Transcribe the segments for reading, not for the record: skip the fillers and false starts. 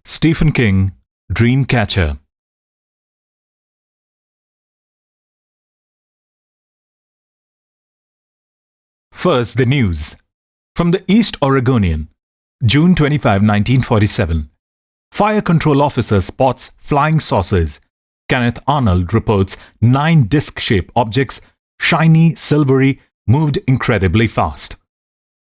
Stephen King, Dreamcatcher. First, the news. From the East Oregonian, June 25, 1947. Fire control officer spots flying saucers. Kenneth Arnold reports 9 disc-shaped objects, shiny, silvery, moved incredibly fast.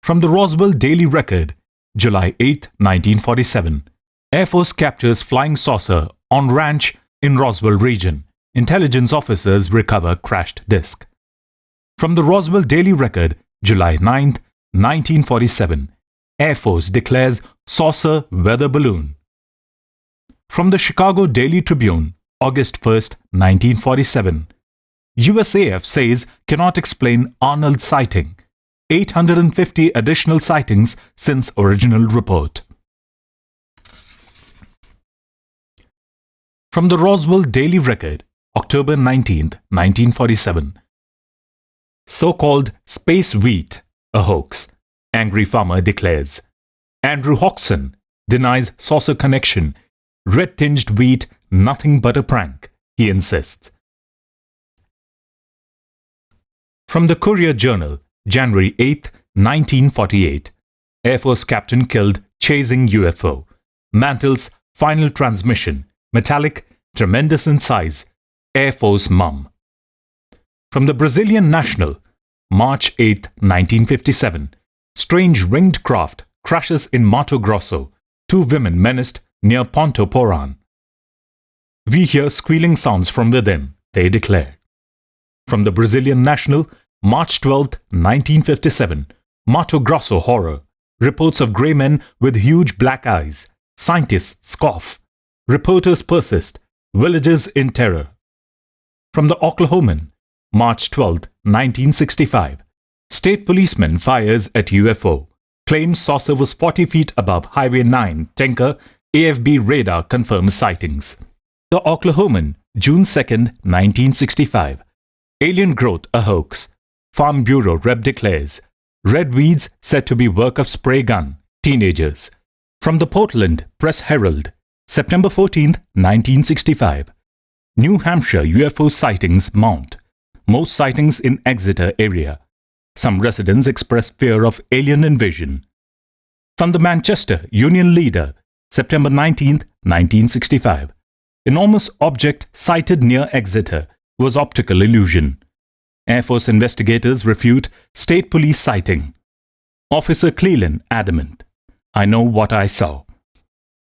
From the Roswell Daily Record, July 8, 1947. Air Force captures flying saucer on ranch in Roswell region. Intelligence officers recover crashed disc. From the Roswell Daily Record, July 9, 1947. Air Force declares saucer weather balloon. From the Chicago Daily Tribune, August 1, 1947. USAF says cannot explain Arnold sighting. 850 additional sightings since original report. From the Roswell Daily Record, October 19, 1947. So-called space wheat, a hoax, angry farmer declares. Andrew Hodgson denies saucer connection. Red-tinged wheat, nothing but a prank, he insists. From the Courier Journal, January 8, 1948. Air Force captain killed chasing UFO. Mantle's final transmission. Metallic, tremendous in size. Air Force mum. From the Brazilian National, March 8, 1957. Strange ringed craft crashes in Mato Grosso. 2 women menaced near Ponto Porã. We hear squealing sounds from within, they declare. From the Brazilian National, March 12, 1957. Mato Grosso horror. Reports of grey men with huge black eyes. Scientists scoff. Reporters persist. Villages in terror. From the Oklahoman, March 12, 1965. State policeman fires at UFO. Claims saucer was 40 feet above Highway 9, Tinker. AFB radar confirms sightings. The Oklahoman, June 2, 1965. Alien growth a hoax. Farm Bureau rep declares. Red weeds said to be work of spray gun. Teenagers. From the Portland Press Herald, September 14, 1965. New Hampshire UFO sightings mount. Most sightings in Exeter area. Some residents express fear of alien invasion. From the Manchester Union Leader, September 19, 1965. Enormous object sighted near Exeter was optical illusion. Air Force investigators refute state police sighting. Officer Cleland adamant. I know what I saw.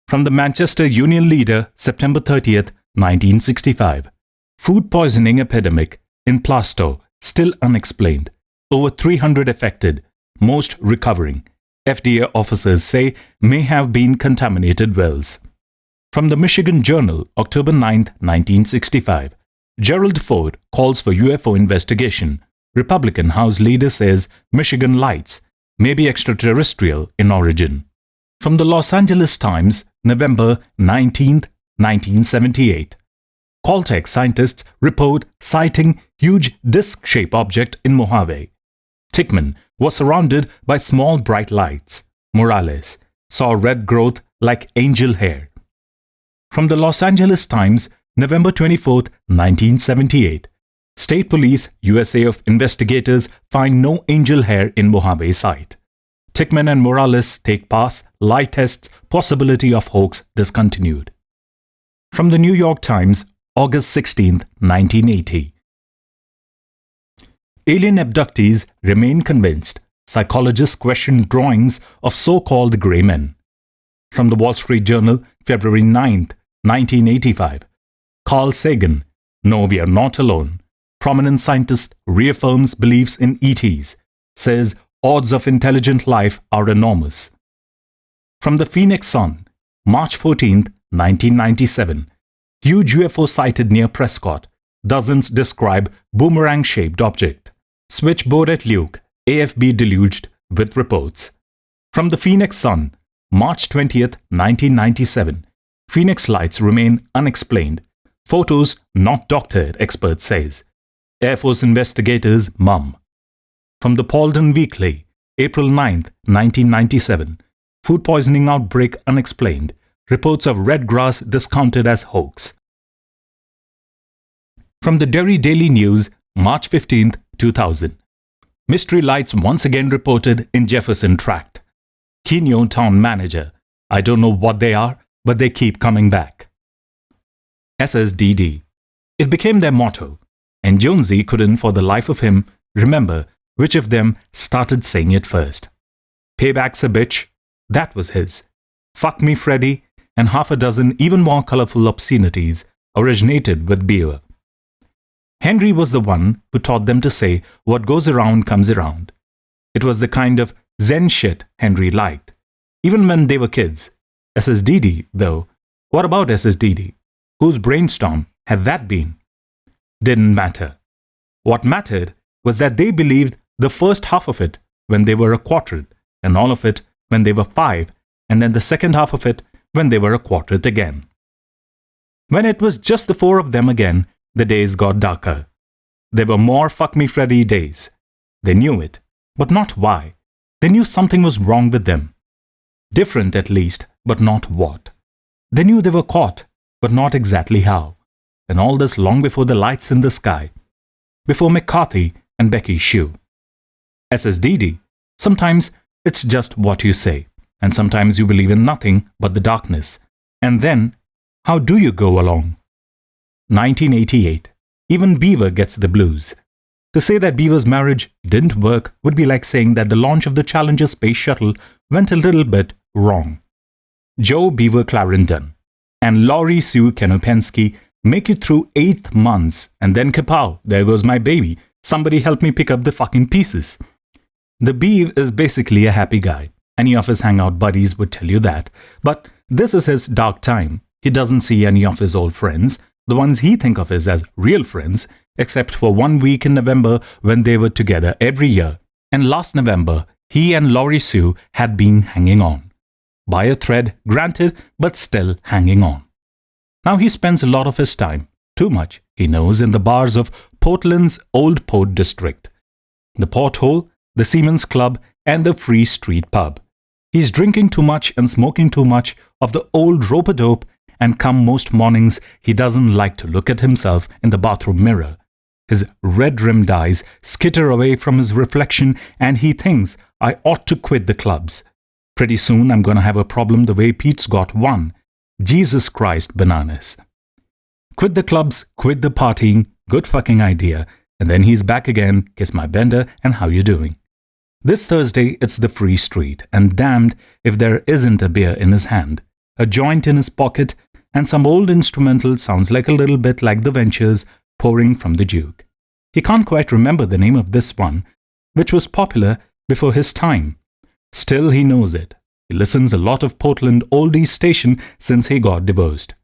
From the Manchester Union Leader, September 30, 1965. Food poisoning epidemic in Plaistow, still unexplained. Over 300 affected, most recovering. FDA officers say may have been contaminated wells. From the Michigan Journal, October 9, 1965. Gerald Ford calls for UFO investigation. Republican House leader says Michigan lights may be extraterrestrial in origin. From the Los Angeles Times, November 19, 1978. Caltech scientists report sighting huge disc-shaped object in Mojave. Tickman was surrounded by small bright lights. Morales saw red growth like angel hair. From the Los Angeles Times, November 24, 1978. State Police, USAF investigators find no angel hair in Mojave site. Tickman and Morales take pass, lie tests, possibility of hoax discontinued. From the New York Times, August 16, 1980. Alien abductees remain convinced. Psychologists question drawings of so-called grey men. From the Wall Street Journal, February 9, 1985. Carl Sagan, no, we are not alone. Prominent scientist reaffirms beliefs in ETs. Says odds of intelligent life are enormous. From the Phoenix Sun, March 14, 1997. Huge UFO sighted near Prescott. Dozens describe boomerang-shaped object. Switchboard at Luke. AFB deluged with reports. From the Phoenix Sun, March 20, 1997. Phoenix lights remain unexplained. Photos not doctored, expert says. Air Force investigators mum. From the Paulden Weekly, April 9, 1997. Food poisoning outbreak unexplained. reports of red grass discounted as hoax. From the Derry Daily News, March 15, 2000. Mystery lights once again reported in Jefferson Tract. Kenyo town manager. I don't know what they are, but they keep coming back. SSDD. It became their motto, and Jonesy couldn't for the life of him remember which of them started saying it first. Payback's a bitch. That was his. Fuck me Freddy, and half a dozen even more colorful obscenities originated with Beaver. Henry was the one who taught them to say what goes around comes around. It was the kind of Zen shit Henry liked, even when they were kids. SSDD, though, what about SSDD? Whose brainstorm had that been? Didn't matter. What mattered was that they believed the first half of it when they were a quartet, and all of it when they were 5, and then the second half of it when they were a quartet again. When it was just the 4 of them again, the days got darker. There were more Fuck Me Freddy days. They knew it, but not why. They knew something was wrong with them. Different at least, but not what. They knew they were caught, but not exactly how. And all this long before the lights in the sky. Before McCarthy and Becky Shue. SSDD, sometimes it's just what you say, and sometimes you believe in nothing but the darkness. And then, how do you go along? 1988. Even Beaver gets the blues. To say that Beaver's marriage didn't work would be like saying that the launch of the Challenger space shuttle went a little bit wrong. Joe Beaver Clarendon and Laurie Sue Kenopensky make it through 8 months, and then kapow, there goes my baby. Somebody help me pick up the fucking pieces. The Beav is basically a happy guy. Any of his hangout buddies would tell you that. But this is his dark time. He doesn't see any of his old friends, the ones he thinks of as real friends, except for 1 week in November when they were together every year. And last November, he and Laurie Sue had been hanging on. By a thread, granted, but still hanging on. Now he spends a lot of his time, too much, he knows, in the bars of Portland's Old Port District. The Porthole, the Seamen's Club, and the Free Street Pub. He's drinking too much and smoking too much of the old rope-a-dope, and come most mornings, he doesn't like to look at himself in the bathroom mirror. His red-rimmed eyes skitter away from his reflection, and he thinks, I ought to quit the clubs. Pretty soon I'm gonna have a problem the way Pete's got one. Jesus Christ, bananas. Quit the clubs, quit the partying, good fucking idea. And then he's back again, kiss my bender, and how you doing? This Thursday it's the Free Street, and damned if there isn't a beer in his hand, a joint in his pocket, and some old instrumental sounds like a little bit like The Ventures pouring from the Duke. He can't quite remember the name of this one, which was popular before his time. Still, he knows it. He listens a lot of Portland oldies station since he got divorced.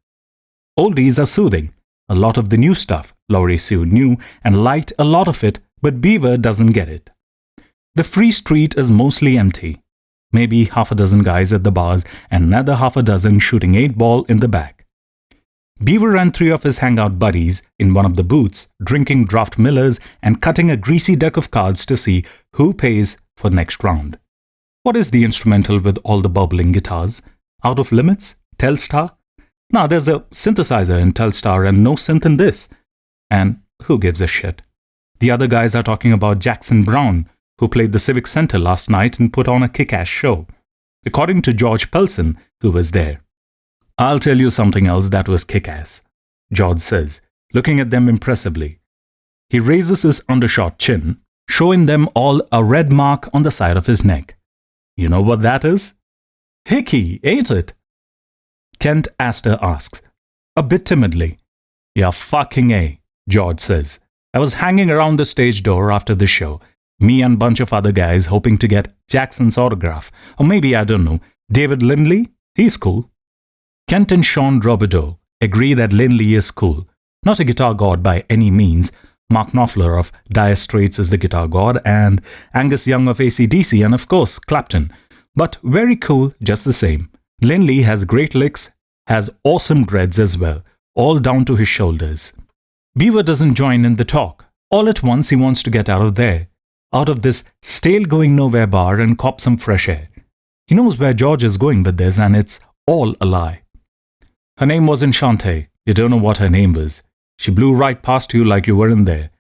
Oldies are soothing. A lot of the new stuff, Laurie Sue knew and liked a lot of it, but Beaver doesn't get it. The Free Street is mostly empty. Maybe half a dozen guys at the bars and another half a dozen shooting 8-ball in the back. Beaver and 3 of his hangout buddies in one of the booths, drinking draft Millers and cutting a greasy deck of cards to see who pays for next round. What is the instrumental with all the bubbling guitars? Out of Limits? Telstar? Nah, there's a synthesizer in Telstar and no synth in this. And who gives a shit? The other guys are talking about Jackson Brown, who played the Civic Center last night and put on a kick-ass show, according to George Pelson, who was there. I'll tell you something else that was kick-ass, George says, looking at them impressively. He raises his undershot chin, showing them all a red mark on the side of his neck. You know what that is? Hickey, ain't it? Kent Astor asks, a bit timidly. Yeah, fucking A, George says. I was hanging around the stage door after the show, me and a bunch of other guys hoping to get Jackson's autograph. Or maybe, I don't know, David Lindley? He's cool. Kent and Sean Robideau agree that Lindley is cool. Not a guitar god by any means. Mark Knopfler of Dire Straits is the guitar god, and Angus Young of AC/DC, and of course Clapton. But very cool just the same. Lindley has great licks, has awesome dreads as well, all down to his shoulders. Beaver doesn't join in the talk. All at once he wants to get out of there, out of this stale going nowhere bar and cop some fresh air. He knows where George is going with this, and it's all a lie. Her name wasn't Shantae. You don't know what her name was. She blew right past you like you weren't there.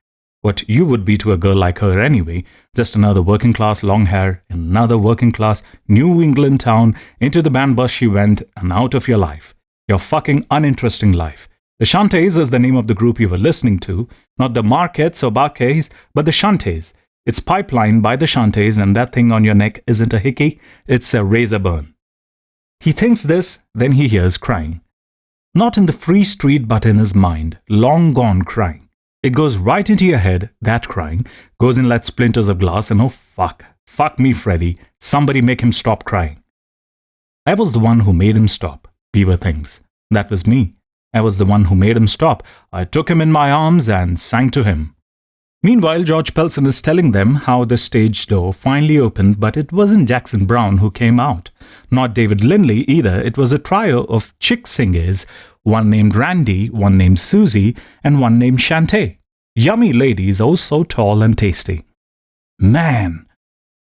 What you would be to a girl like her anyway, just another working class long hair in another working class New England town. Into the band bus she went and out of your life. Your fucking uninteresting life. The Shantays is the name of the group you were listening to, not the Marquettes or Barcays, but the Shantays. It's pipelined by the Shantays, and that thing on your neck isn't a hickey, it's a razor burn. He thinks this, then he hears crying. Not in the free street, but in his mind, long gone crying. It goes right into your head, that crying, goes in like splinters of glass, and oh fuck me Freddy, somebody make him stop crying. I was the one who made him stop, Beaver thinks. That was me. I was the one who made him stop. I took him in my arms and sang to him. Meanwhile, George Pelson is telling them how the stage door finally opened, but it wasn't Jackson Browne who came out. Not David Lindley either. It was a trio of chick singers, one named Randy, one named Susie, and one named Shantae. Yummy ladies, oh so tall and tasty. Man,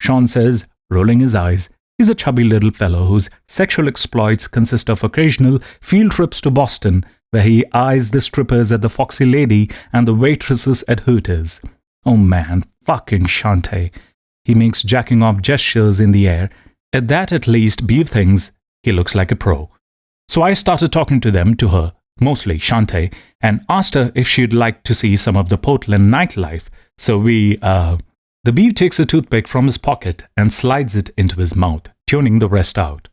Sean says, rolling his eyes. He's a chubby little fellow whose sexual exploits consist of occasional field trips to Boston, where he eyes the strippers at the Foxy Lady and the waitresses at Hooters. Oh man, fucking Shantae. He makes jacking off gestures in the air. At that at least, Beav thinks he looks like a pro. So I started talking to her, mostly Shantae, and asked her if she'd like to see some of the Portland nightlife. So the Beav takes a toothpick from his pocket and slides it into his mouth, tuning the rest out.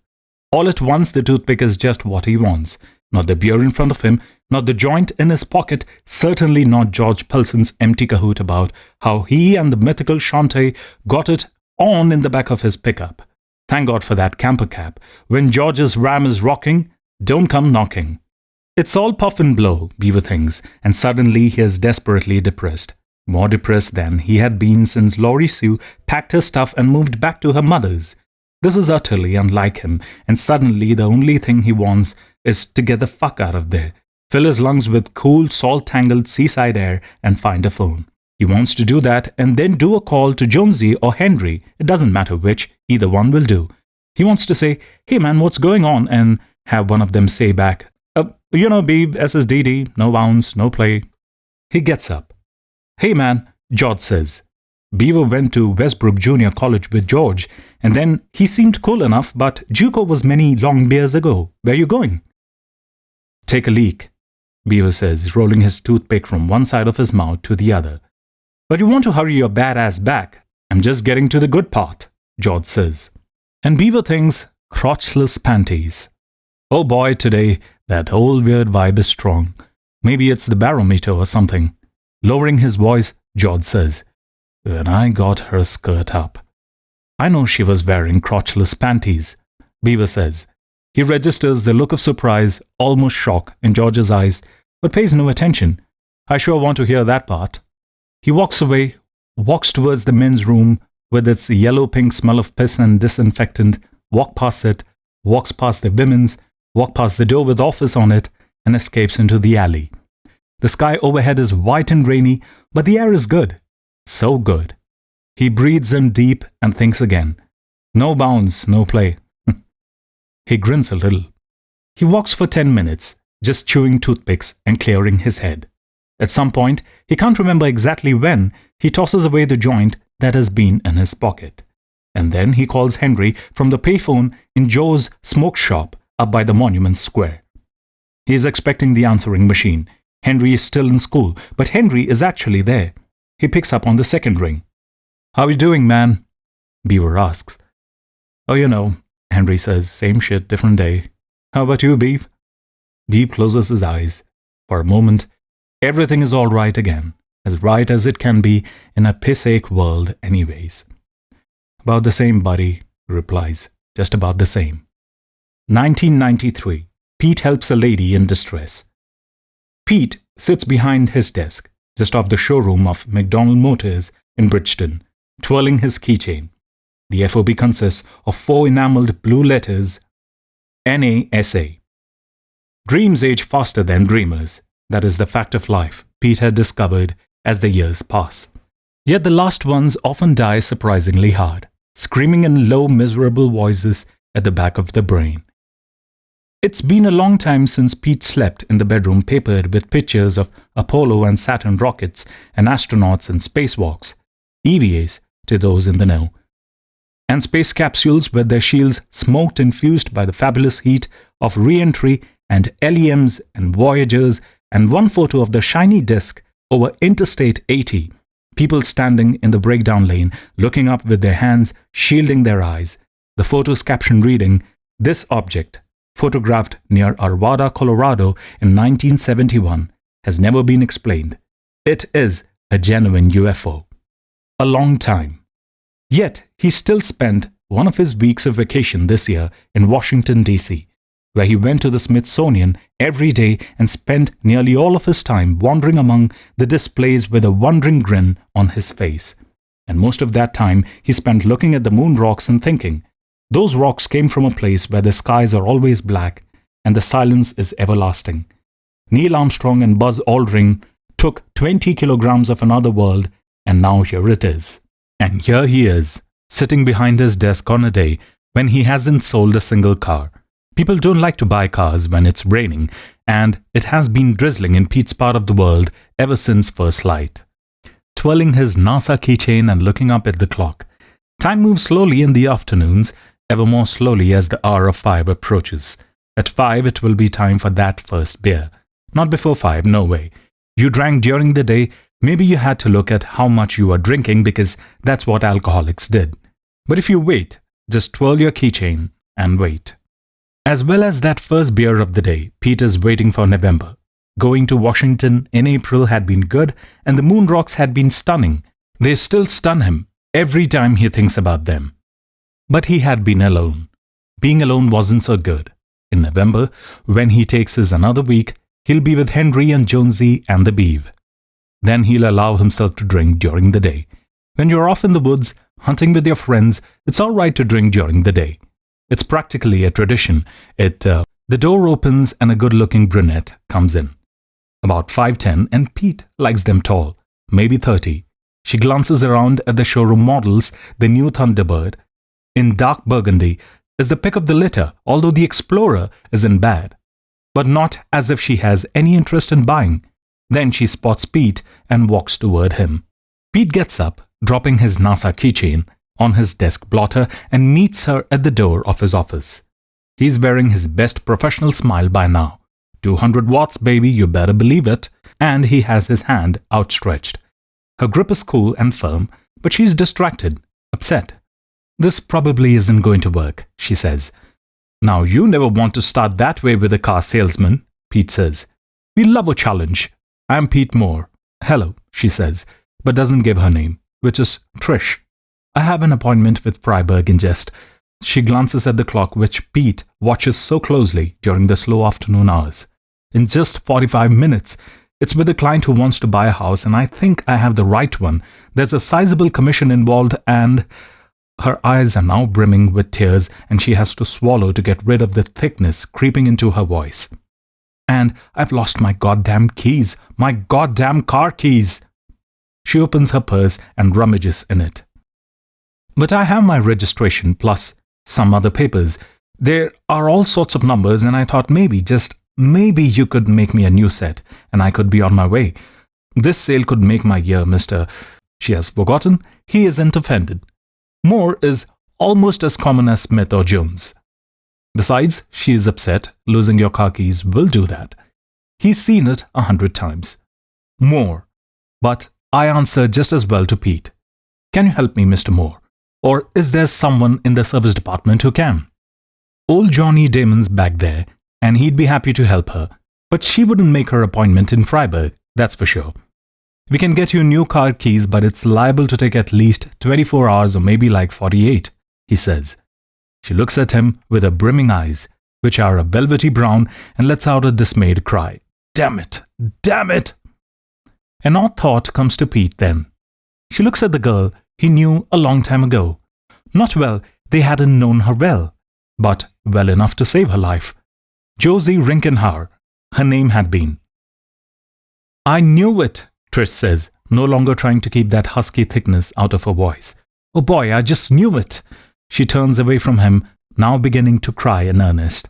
All at once, the toothpick is just what he wants. Not the beer in front of him, not the joint in his pocket, certainly not George Pelson's empty cahoot about how he and the mythical Shantae got it on in the back of his pickup. Thank God for that camper cap. When George's ram is rocking, don't come knocking. It's all puff and blow, Beaver thinks, and suddenly he is desperately depressed. More depressed than he had been since Laurie Sue packed her stuff and moved back to her mother's. This is utterly unlike him, and suddenly the only thing he wants is to get the fuck out of there, fill his lungs with cool, salt-tangled seaside air, and find a phone. He wants to do that and then do a call to Jonesy or Henry. It doesn't matter which, either one will do. He wants to say, "Hey man, what's going on?" and have one of them say back, Beeb, SSDD, no bounce, no play. He gets up. "Hey man," George says. Beaver went to Westbrook Junior College with George, and then he seemed cool enough, but JUCO was many long beers ago. Where you going? "Take a leak," Beaver says, rolling his toothpick from one side of his mouth to the other. "But you want to hurry your badass back. I'm just getting to the good part," George says. And Beaver thinks, crotchless panties. Oh boy, today, that whole weird vibe is strong. Maybe it's the barometer or something. Lowering his voice, George says, "When I got her skirt up." "I know she was wearing crotchless panties," Beaver says. He registers the look of surprise, almost shock, in George's eyes, but pays no attention. "I sure want to hear that part." He walks away, walks towards the men's room with its yellow-pink smell of piss and disinfectant, walks past it, walks past the women's, walks past the door with office on it, and escapes into the alley. The sky overhead is white and rainy, but the air is good. So good. He breathes in deep and thinks again. No bounds, no play. He grins a little. He walks for 10 minutes, just chewing toothpicks and clearing his head. At some point, he can't remember exactly when, he tosses away the joint that has been in his pocket. And then he calls Henry from the payphone in Joe's smoke shop up by the Monument Square. He is expecting the answering machine. Henry is still in school, but Henry is actually there. He picks up on the second ring. "How you doing, man?" Beaver asks. "Oh, you know," Henry says, "same shit, different day. How about you, Beav?" Beav closes his eyes. For a moment, everything is all right again, as right as it can be in a piss-ache world anyways. "About the same, buddy," he replies, "just about the same." 1993. Pete helps a lady in distress. Pete sits behind his desk, just off the showroom of McDonald Motors in Bridgeton, twirling his keychain. The FOB consists of 4 enameled blue letters, NASA. Dreams age faster than dreamers. That is the fact of life, Pete had discovered as the years pass. Yet the last ones often die surprisingly hard, screaming in low, miserable voices at the back of the brain. It's been a long time since Pete slept in the bedroom papered with pictures of Apollo and Saturn rockets and astronauts and spacewalks, EVAs to those in the know, and space capsules with their shields smoked and fused by the fabulous heat of re-entry, and LEMs and Voyagers, and one photo of the shiny disk over Interstate 80, people standing in the breakdown lane looking up with their hands shielding their eyes, the photo's caption reading, "This object, photographed near Arvada, Colorado in 1971, has never been explained. It is a genuine UFO." A long time. Yet, he still spent one of his weeks of vacation this year in Washington, D.C., where he went to the Smithsonian every day and spent nearly all of his time wandering among the displays with a wondering grin on his face. And most of that time he spent looking at the moon rocks and thinking, those rocks came from a place where the skies are always black and the silence is everlasting. Neil Armstrong and Buzz Aldrin took 20 kilograms of another world, and now here it is. And here he is, sitting behind his desk on a day when he hasn't sold a single car. People don't like to buy cars when it's raining, and it has been drizzling in Pete's part of the world ever since first light. Twirling his NASA keychain and looking up at the clock. Time moves slowly in the afternoons, ever more slowly as the hour of 5 approaches. At 5 it will be time for that first beer. Not before 5, no way. You drank during the day, maybe you had to look at how much you were drinking because that's what alcoholics did. But if you wait, just twirl your keychain and wait. As well as that first beer of the day, Pete is waiting for November. Going to Washington in April had been good, and the moon rocks had been stunning. They still stun him every time he thinks about them. But he had been alone. Being alone wasn't so good. In November, when he takes his another week, he'll be with Henry and Jonesy and the Beeve. Then he'll allow himself to drink during the day. When you're off in the woods, hunting with your friends, it's all right to drink during the day. It's practically a tradition. The door opens and a good-looking brunette comes in. About 5'10", and Pete likes them tall, maybe 30. She glances around at the showroom models. The new Thunderbird, in dark burgundy, is the pick of the litter, although the Explorer isn't bad. But not as if she has any interest in buying. Then she spots Pete and walks toward him. Pete gets up, dropping his NASA keychain on his desk blotter, and meets her at the door of his office. He's wearing his best professional smile by now. 200 watts, baby, you better believe it. And he has his hand outstretched. Her grip is cool and firm, but she's distracted, upset. "This probably isn't going to work," she says. "Now, you never want to start that way with a car salesman," Pete says. "We love a challenge. I'm Pete Moore." "Hello," she says, but doesn't give her name, which is Trish. "I have an appointment with Freiberg in just..." She glances at the clock, which Pete watches so closely during the slow afternoon hours. "In just 45 minutes. It's with a client who wants to buy a house, and I think I have the right one. There's a sizable commission involved, and..." Her eyes are now brimming with tears, and she has to swallow to get rid of the thickness creeping into her voice. "And I've lost my goddamn keys. My goddamn car keys." She opens her purse and rummages in it. "But I have my registration plus some other papers. There are all sorts of numbers, and I thought maybe, just maybe you could make me a new set, and I could be on my way. This sale could make my year, Mr." She has forgotten. He isn't offended. Moore is almost as common as Smith or Jones. Besides, she is upset. Losing your car keys will do that. He's seen it 100 times. Moore. But I answer just as well to Pete. "Can you help me, Mr. Moore? Or is there someone in the service department who can?" Old Johnny Damon's back there, and he'd be happy to help her, but she wouldn't make her appointment in Freiberg, that's for sure. "We can get you new car keys, but it's liable to take at least 24 hours or maybe like 48, he says. She looks at him with her brimming eyes, which are a velvety brown, and lets out a dismayed cry. "Damn it! Damn it!" An odd thought comes to Pete then. She looks at the girl he knew a long time ago. Not well, they hadn't known her well, but well enough to save her life. Josie Rinkenhauer, her name had been. "I knew it," Trish says, no longer trying to keep that husky thickness out of her voice. "Oh boy, I just knew it." She turns away from him, now beginning to cry in earnest.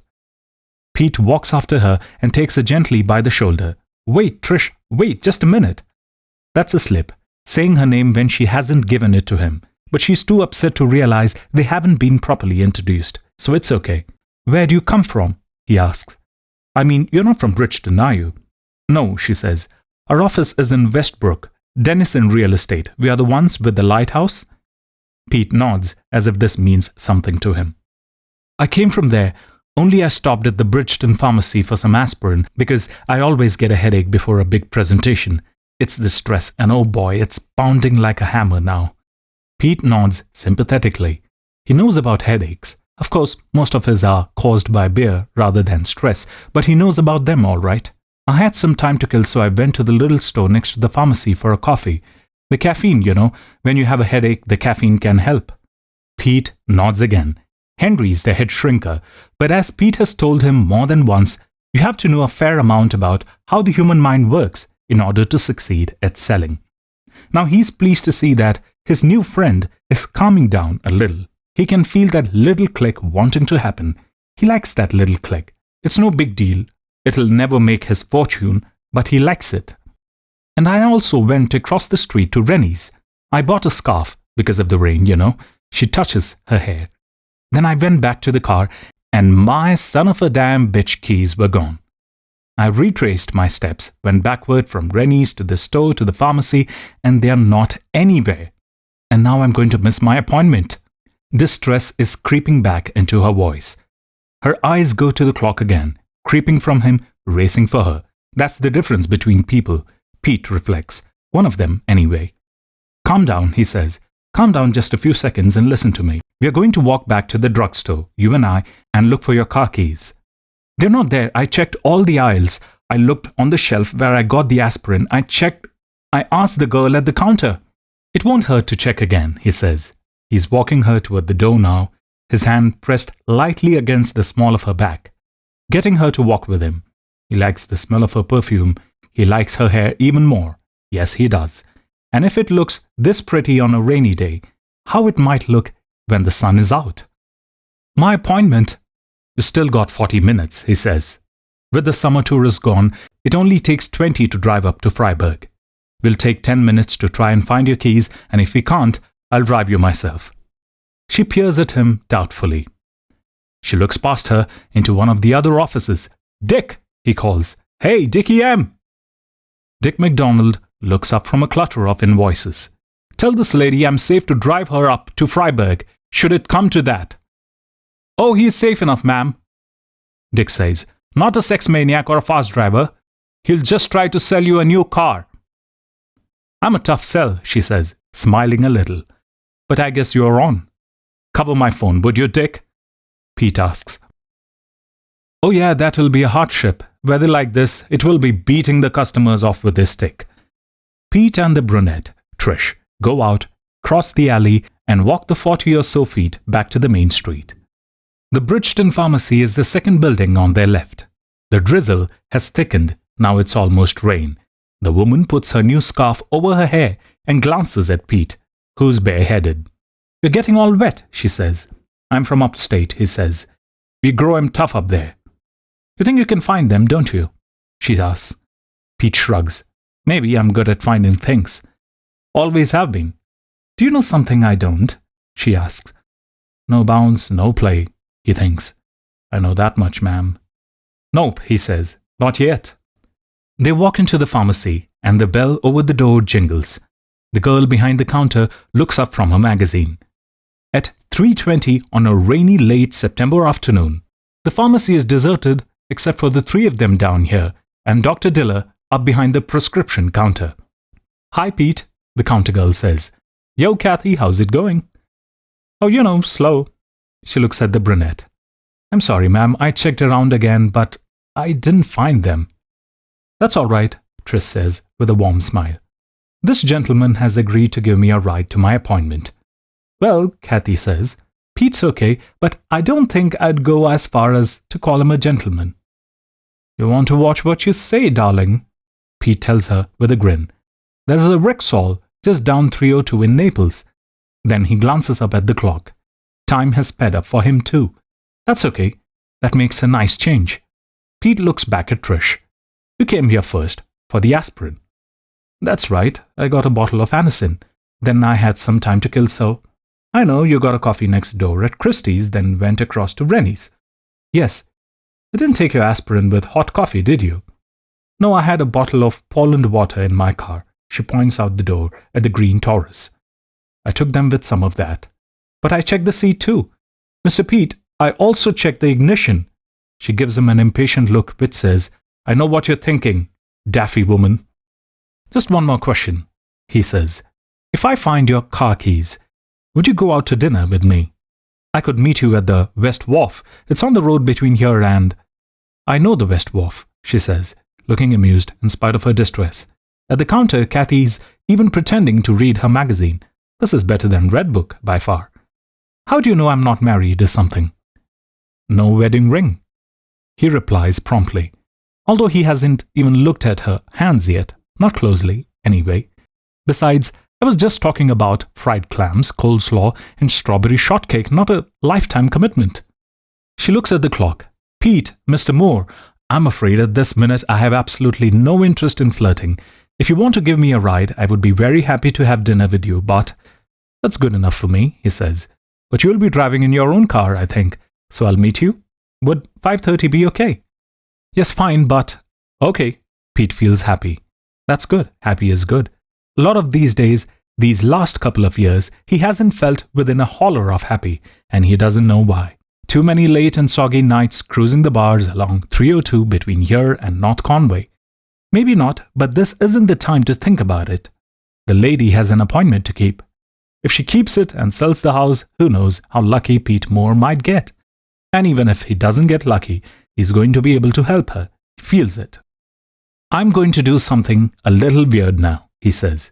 Pete walks after her and takes her gently by the shoulder. Wait, Trish, wait, just a minute. That's a slip, saying her name when she hasn't given it to him. But she's too upset to realize they haven't been properly introduced, so it's okay. Where do you come from? He asks. I mean, you're not from Bridgeton, are you? No, she says. Our office is in Westbrook, Denison Real Estate. We are the ones with the lighthouse. Pete nods as if this means something to him. I came from there, only I stopped at the Bridgeton pharmacy for some aspirin because I always get a headache before a big presentation. It's the stress, and oh boy, it's pounding like a hammer now. Pete nods sympathetically. He knows about headaches. Of course, most of his are caused by beer rather than stress, but he knows about them all right. I had some time to kill, so I went to the little store next to the pharmacy for a coffee. The caffeine, you know, when you have a headache, the caffeine can help. Pete nods again. Henry's the head shrinker, but as Pete has told him more than once, you have to know a fair amount about how the human mind works in order to succeed at selling. Now he's pleased to see that his new friend is calming down a little. He can feel that little click wanting to happen. He likes that little click. It's no big deal. It'll never make his fortune, but he likes it. And I also went across the street to Rennie's. I bought a scarf because of the rain, you know. She touches her hair. Then I went back to the car, and my son of a damn bitch keys were gone. I retraced my steps, went backward from Rennie's to the store to the pharmacy, and they're not anywhere. And now I'm going to miss my appointment. Distress is creeping back into her voice. Her eyes go to the clock again, creeping from him, racing for her. That's the difference between people, Pete reflects. One of them, anyway. Calm down, he says. Calm down just a few seconds and listen to me. We are going to walk back to the drugstore, you and I, and look for your car keys. They're not there. I checked all the aisles. I looked on the shelf where I got the aspirin. I asked the girl at the counter. It won't hurt to check again, he says. He's walking her toward the door now, his hand pressed lightly against the small of her back, getting her to walk with him. He likes the smell of her perfume. He likes her hair even more. Yes, he does. And if it looks this pretty on a rainy day, how it might look when the sun is out. My appointment. You still got 40 minutes, he says. With the summer tourists gone, it only takes 20 to drive up to Freiburg. We'll take 10 minutes to try and find your keys, and if we can't, I'll drive you myself. She peers at him doubtfully. She looks past her into one of the other offices. Dick, he calls. Hey, Dickie M. Dick MacDonald looks up from a clutter of invoices. Tell this lady I'm safe to drive her up to Freiburg, should it come to that. Oh, he's safe enough, ma'am. Dick says. Not a sex maniac or a fast driver. He'll just try to sell you a new car. I'm a tough sell, she says, smiling a little. But I guess you're on. Cover my phone, would you, Dick? Pete asks. Oh yeah, that'll be a hardship. Weather like this, it will be beating the customers off with this stick. Pete and the brunette, Trish, go out, cross the alley, and walk the 40 or so feet back to the main street. The Bridgeton Pharmacy is the second building on their left. The drizzle has thickened, now it's almost rain. The woman puts her new scarf over her hair and glances at Pete, who's bareheaded. You're getting all wet, she says. I'm from upstate, he says. We grow 'em tough up there. You think you can find them, don't you? She asks. Pete shrugs. Maybe I'm good at finding things. Always have been. Do you know something I don't? She asks. No bounce, no play, he thinks. I know that much, ma'am. Nope, he says. Not yet. They walk into the pharmacy, and the bell over the door jingles. The girl behind the counter looks up from her magazine. At 3:20 on a rainy late September afternoon, the pharmacy is deserted except for the three of them down here and Dr. Diller up behind the prescription counter. Hi, Pete, the counter girl says. Yo, Kathy, how's it going? Oh, you know, slow. She looks at the brunette. I'm sorry, ma'am, I checked around again, but I didn't find them. That's all right, Trish says with a warm smile. This gentleman has agreed to give me a ride to my appointment. Well, Kathy says, Pete's okay, but I don't think I'd go as far as to call him a gentleman. You want to watch what you say, darling, Pete tells her with a grin. There's a Rexall just down 302 in Naples. Then he glances up at the clock. Time has sped up for him too. That's okay. That makes a nice change. Pete looks back at Trish. You came here first, for the aspirin. That's right, I got a bottle of Anacin. Then I had some time to kill, so... I know you got a coffee next door at Christie's, then went across to Rennie's. Yes. You didn't take your aspirin with hot coffee, did you? No, I had a bottle of Poland water in my car. She points out the door at the green Taurus. I took them with some of that. But I checked the seat too. Mr. Pete, I also checked the ignition. She gives him an impatient look which says, I know what you're thinking, daffy woman. Just one more question, he says. If I find your car keys, would you go out to dinner with me? I could meet you at the West Wharf. It's on the road between here and... I know the West Wharf, she says, looking amused in spite of her distress. At the counter, Kathy's even pretending to read her magazine. This is better than Redbook, by far. How do you know I'm not married or something? No wedding ring, he replies promptly, although he hasn't even looked at her hands yet, not closely, anyway. Besides, I was just talking about fried clams, coleslaw, and strawberry shortcake, not a lifetime commitment. She looks at the clock. Pete, Mr. Moore, I'm afraid at this minute I have absolutely no interest in flirting. If you want to give me a ride, I would be very happy to have dinner with you, but... That's good enough for me, he says. But you'll be driving in your own car, I think, so I'll meet you. Would 5:30 be okay? Yes, fine, but... Okay, Pete feels happy. That's good. Happy is good. A lot of these days, these last couple of years, he hasn't felt within a holler of happy, and he doesn't know why. Too many late and soggy nights cruising the bars along 302 between here and North Conway. Maybe not, but this isn't the time to think about it. The lady has an appointment to keep. If she keeps it and sells the house, who knows how lucky Pete Moore might get. And even if he doesn't get lucky, he's going to be able to help her. He feels it. I'm going to do something a little weird now, he says.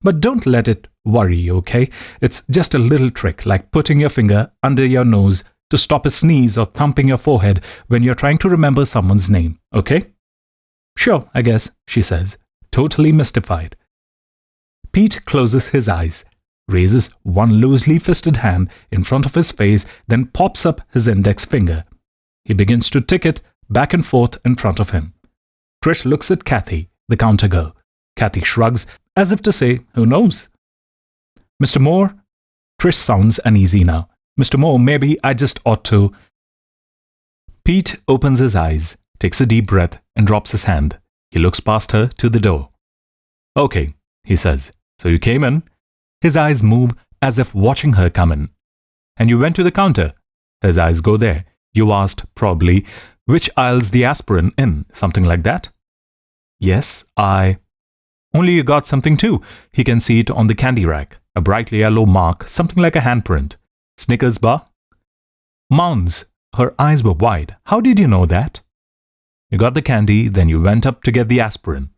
But don't let it worry you, okay? It's just a little trick, like putting your finger under your nose to stop a sneeze or thumping your forehead when you're trying to remember someone's name, okay? Sure, I guess, she says, totally mystified. Pete closes his eyes, raises one loosely fisted hand in front of his face, then pops up his index finger. He begins to tick it back and forth in front of him. Trish looks at Kathy, the counter girl. Kathy shrugs, as if to say, who knows? Mr. Moore? Trish sounds uneasy now. Mr. Moore, maybe I just ought to... Pete opens his eyes, takes a deep breath, and drops his hand. He looks past her to the door. Okay, he says. So you came in? His eyes move as if watching her come in. And you went to the counter? His eyes go there. You asked, probably, which aisle's the aspirin in, something like that? Yes, Only you got something too. He can see it on the candy rack. A brightly yellow mark, something like a handprint. Snickers bar? Mounds. Her eyes were wide. How did you know that? You got the candy, then you went up to get the aspirin.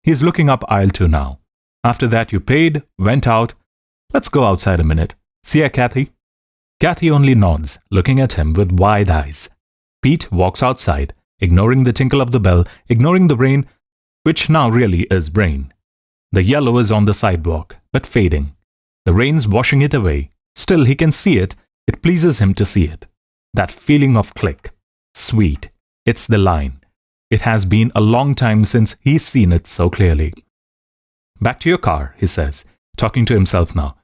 He's looking up aisle 2 now. After that you paid, went out. Let's go outside a minute. See ya, Kathy? Kathy only nods, looking at him with wide eyes. Pete walks outside, ignoring the tinkle of the bell, ignoring the rain, which now really is rain. The yellow is on the sidewalk, but fading. The rain's washing it away. Still, he can see it. It pleases him to see it. That feeling of click. Sweet. It's the line. It has been a long time since he's seen it so clearly. Back to your car, he says, talking to himself now.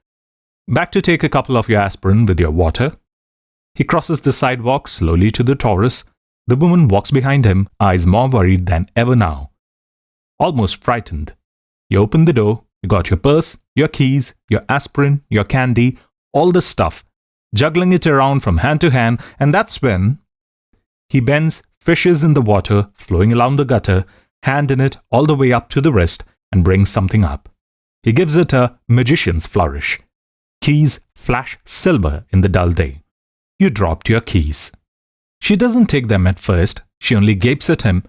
Back to take a couple of your aspirin with your water. He crosses the sidewalk slowly to the Taurus. The woman walks behind him, eyes more worried than ever now. Almost frightened. You open the door, you got your purse, your keys, your aspirin, your candy, all the stuff, juggling it around from hand to hand, and that's when he bends, fishes in the water flowing along the gutter, hand in it all the way up to the wrist, and brings something up. He gives it a magician's flourish. Keys flash silver in the dull day. You dropped your keys. She doesn't take them at first. She only gapes at him,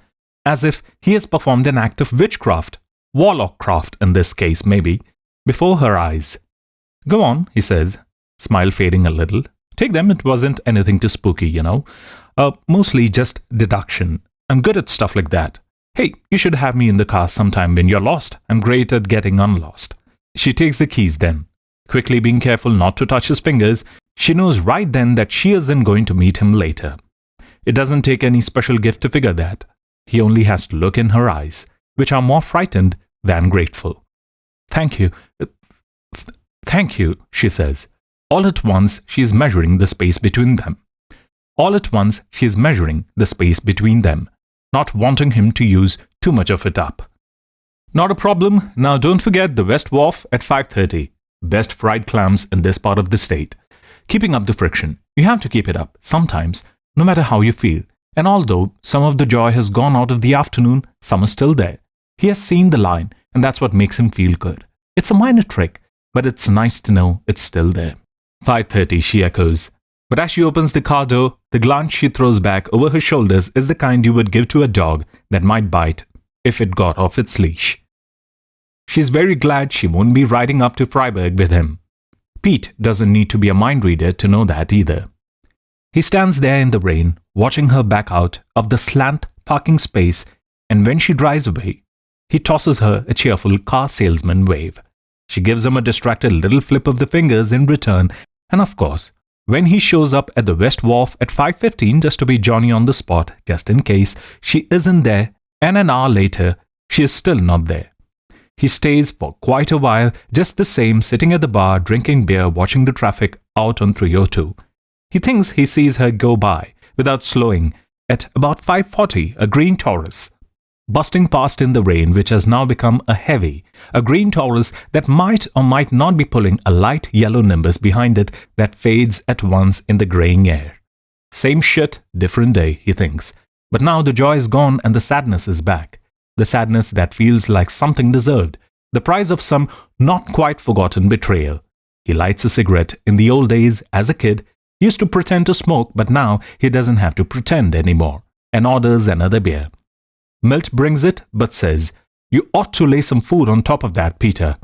as if he has performed an act of witchcraft, warlockcraft in this case maybe, before her eyes. Go on, he says, smile fading a little. Take them, it wasn't anything too spooky, you know. Mostly just deduction. I'm good at stuff like that. Hey, you should have me in the car sometime when you're lost. I'm great at getting unlost. She takes the keys then. Quickly being careful not to touch his fingers, she knows right then that she isn't going to meet him later. It doesn't take any special gift to figure that. He only has to look in her eyes, which are more frightened than grateful. Thank you. Thank you, she says. All at once, she is measuring the space between them. All at once, she is measuring the space between them, not wanting him to use too much of it up. Not a problem. Now don't forget the West Wharf at 5:30. Best fried clams in this part of the state. Keeping up the friction. You have to keep it up, sometimes, no matter how you feel. And although some of the joy has gone out of the afternoon, some is still there. He has seen the line, and that's what makes him feel good. It's a minor trick, but it's nice to know it's still there. 5:30, she echoes. But as she opens the car door, the glance she throws back over her shoulders is the kind you would give to a dog that might bite if it got off its leash. She's very glad she won't be riding up to Freiburg with him. Pete doesn't need to be a mind reader to know that either. He stands there in the rain, watching her back out of the slant parking space, and when she drives away, he tosses her a cheerful car salesman wave. She gives him a distracted little flip of the fingers in return, and of course, when he shows up at the West Wharf at 5:15 just to be Johnny on the spot, just in case she isn't there, and an hour later, she is still not there. He stays for quite a while, just the same, sitting at the bar, drinking beer, watching the traffic out on 302. He thinks he sees her go by, without slowing, at about 5:40, a green Taurus, busting past in the rain, which has now become a green Taurus that might or might not be pulling a light yellow nimbus behind it that fades at once in the graying air. Same shit, different day, he thinks. But now the joy is gone and the sadness is back. The sadness that feels like something deserved, the price of some not quite forgotten betrayal. He lights a cigarette. In the old days, as a kid, he used to pretend to smoke, but now he doesn't have to pretend anymore, and orders another beer. Milt brings it, but says, "You ought to lay some food on top of that, Peter."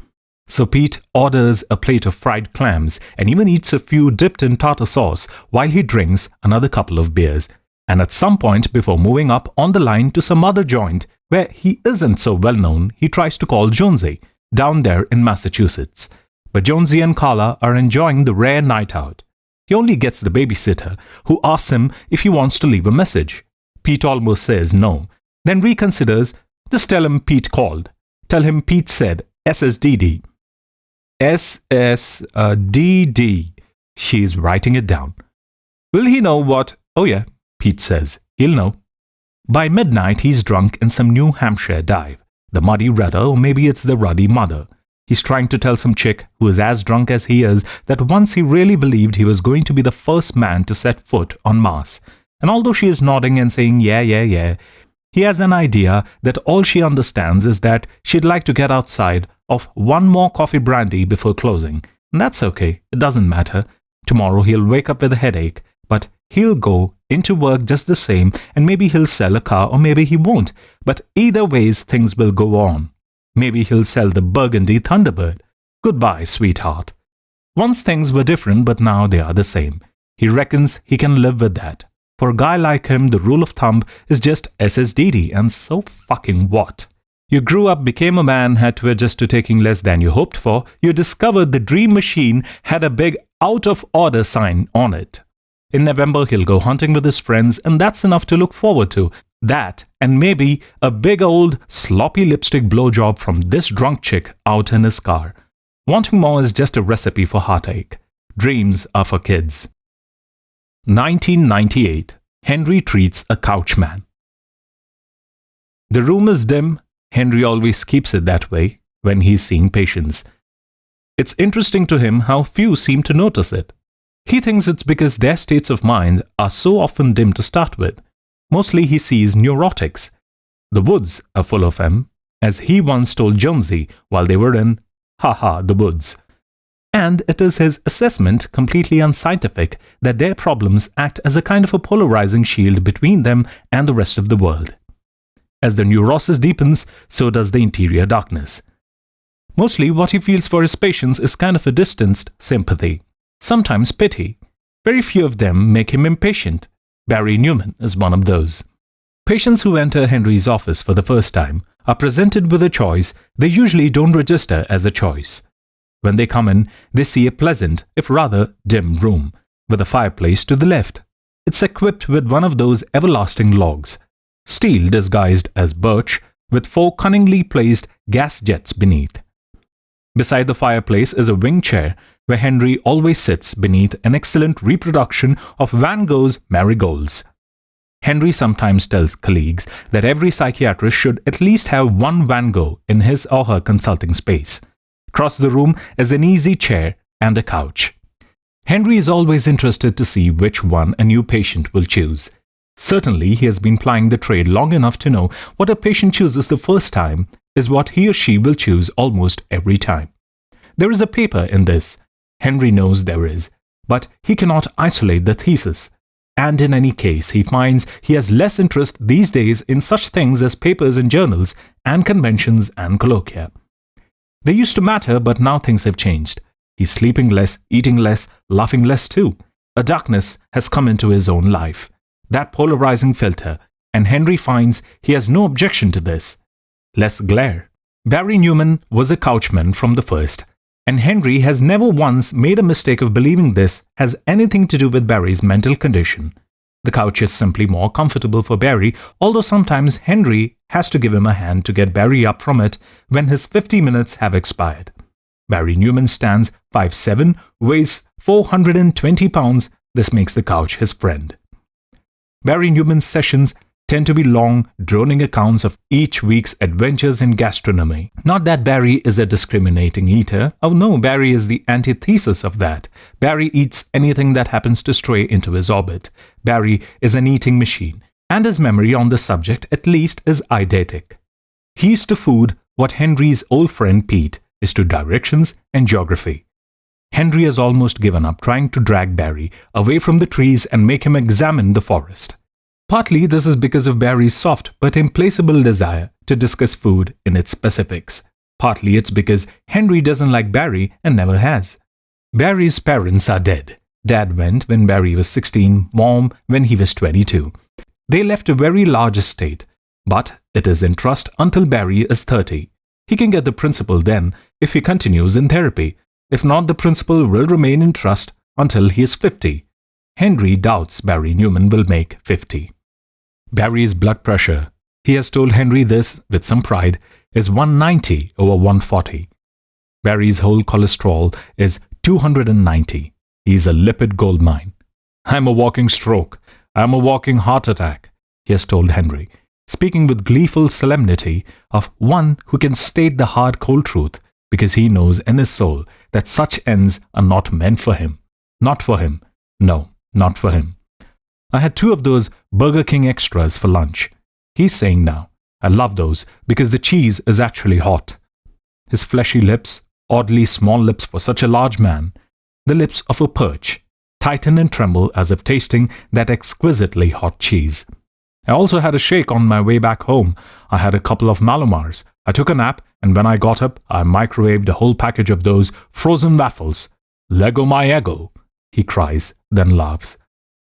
So Pete orders a plate of fried clams and even eats a few dipped in tartar sauce while he drinks another couple of beers. And at some point before moving up on the line to some other joint where he isn't so well known, he tries to call Jonesy, down there in Massachusetts. But Jonesy and Carla are enjoying the rare night out. He only gets the babysitter, who asks him if he wants to leave a message. Pete almost says no, then reconsiders. Just tell him Pete called. Tell him Pete said SSDD. SSDD. She's writing it down. Will he know what? Oh yeah, Pete says. He'll know. By midnight, he's drunk in some New Hampshire dive. The Muddy Rudder, or maybe it's the Ruddy Mother. He's trying to tell some chick who is as drunk as he is that once he really believed he was going to be the first man to set foot on Mars. And although she is nodding and saying yeah, he has an idea that all she understands is that she'd like to get outside of one more coffee brandy before closing. And that's okay. It doesn't matter. Tomorrow he'll wake up with a headache, but he'll go into work just the same, and maybe he'll sell a car or maybe he won't. But either ways, things will go on. Maybe he'll sell the burgundy Thunderbird. Goodbye, sweetheart. Once things were different, but now they are the same. He reckons he can live with that. For a guy like him, the rule of thumb is just SSDD, and so fucking what? You grew up, became a man, had to adjust to taking less than you hoped for. You discovered the dream machine had a big out of order sign on it. In November, he'll go hunting with his friends, and that's enough to look forward to. That, and maybe a big old sloppy lipstick blowjob from this drunk chick out in his car. Wanting more is just a recipe for heartache. Dreams are for kids. 1998. Henry treats a couchman. The room is dim. Henry always keeps it that way when he's seeing patients. It's interesting to him how few seem to notice it. He thinks it's because their states of mind are so often dim to start with. Mostly he sees neurotics. The woods are full of them, as he once told Jonesy while they were in, the woods. And it is his assessment, completely unscientific, that their problems act as a kind of a polarizing shield between them and the rest of the world. As the neurosis deepens, so does the interior darkness. Mostly what he feels for his patients is kind of a distanced sympathy. Sometimes pity. Very few of them make him impatient. Barry Newman is one of those. Patients who enter Henry's office for the first time are presented with a choice they usually don't register as a choice. When they come in, they see a pleasant, if rather dim room, with a fireplace to the left. It's equipped with one of those everlasting logs, steel disguised as birch, with 4 cunningly placed gas jets beneath. Beside the fireplace is a wing chair where Henry always sits beneath an excellent reproduction of Van Gogh's Marigolds. Henry sometimes tells colleagues that every psychiatrist should at least have one Van Gogh in his or her consulting space. Across the room is an easy chair and a couch. Henry is always interested to see which one a new patient will choose. Certainly, he has been plying the trade long enough to know what a patient chooses the first time is what he or she will choose almost every time. There is a paper in this. Henry knows there is, but he cannot isolate the thesis. And in any case, he finds he has less interest these days in such things as papers and journals and conventions and colloquia. They used to matter, but now things have changed. He's sleeping less, eating less, laughing less too. A darkness has come into his own life. That polarizing filter, and Henry finds he has no objection to this. Less glare. Barry Newman was a couchman from the first, and Henry has never once made a mistake of believing this has anything to do with Barry's mental condition. The couch is simply more comfortable for Barry, although sometimes Henry has to give him a hand to get Barry up from it when his 50 minutes have expired. Barry Newman stands 5'7", weighs 420 pounds. This makes the couch his friend. Barry Newman's sessions tend to be long, droning accounts of each week's adventures in gastronomy. Not that Barry is a discriminating eater. Oh no, Barry is the antithesis of that. Barry eats anything that happens to stray into his orbit. Barry is an eating machine, and his memory on the subject at least is eidetic. He is to food what Henry's old friend Pete is to directions and geography. Henry has almost given up trying to drag Barry away from the trees and make him examine the forest. Partly this is because of Barry's soft but implacable desire to discuss food in its specifics. Partly it's because Henry doesn't like Barry and never has. Barry's parents are dead. Dad went when Barry was 16, Mom when he was 22. They left a very large estate, but it is in trust until Barry is 30. He can get the principal then if he continues in therapy. If not, the principal will remain in trust until he is 50. Henry doubts Barry Newman will make 50. Barry's blood pressure, he has told Henry this with some pride, is 190 over 140. Barry's whole cholesterol is 290. He is a lipid goldmine. I'm a walking stroke. I'm a walking heart attack, he has told Henry, speaking with gleeful solemnity of one who can state the hard cold truth because he knows in his soul that such ends are not meant for him. Not for him. No, not for him. I had 2 of those Burger King extras for lunch. He's saying now, I love those because the cheese is actually hot. His fleshy lips, oddly small lips for such a large man, the lips of a perch, tighten and tremble as if tasting that exquisitely hot cheese. I also had a shake on my way back home. I had a couple of Malomars. I took a nap, and when I got up, I microwaved a whole package of those frozen waffles. Lego my ego, he cries, then laughs.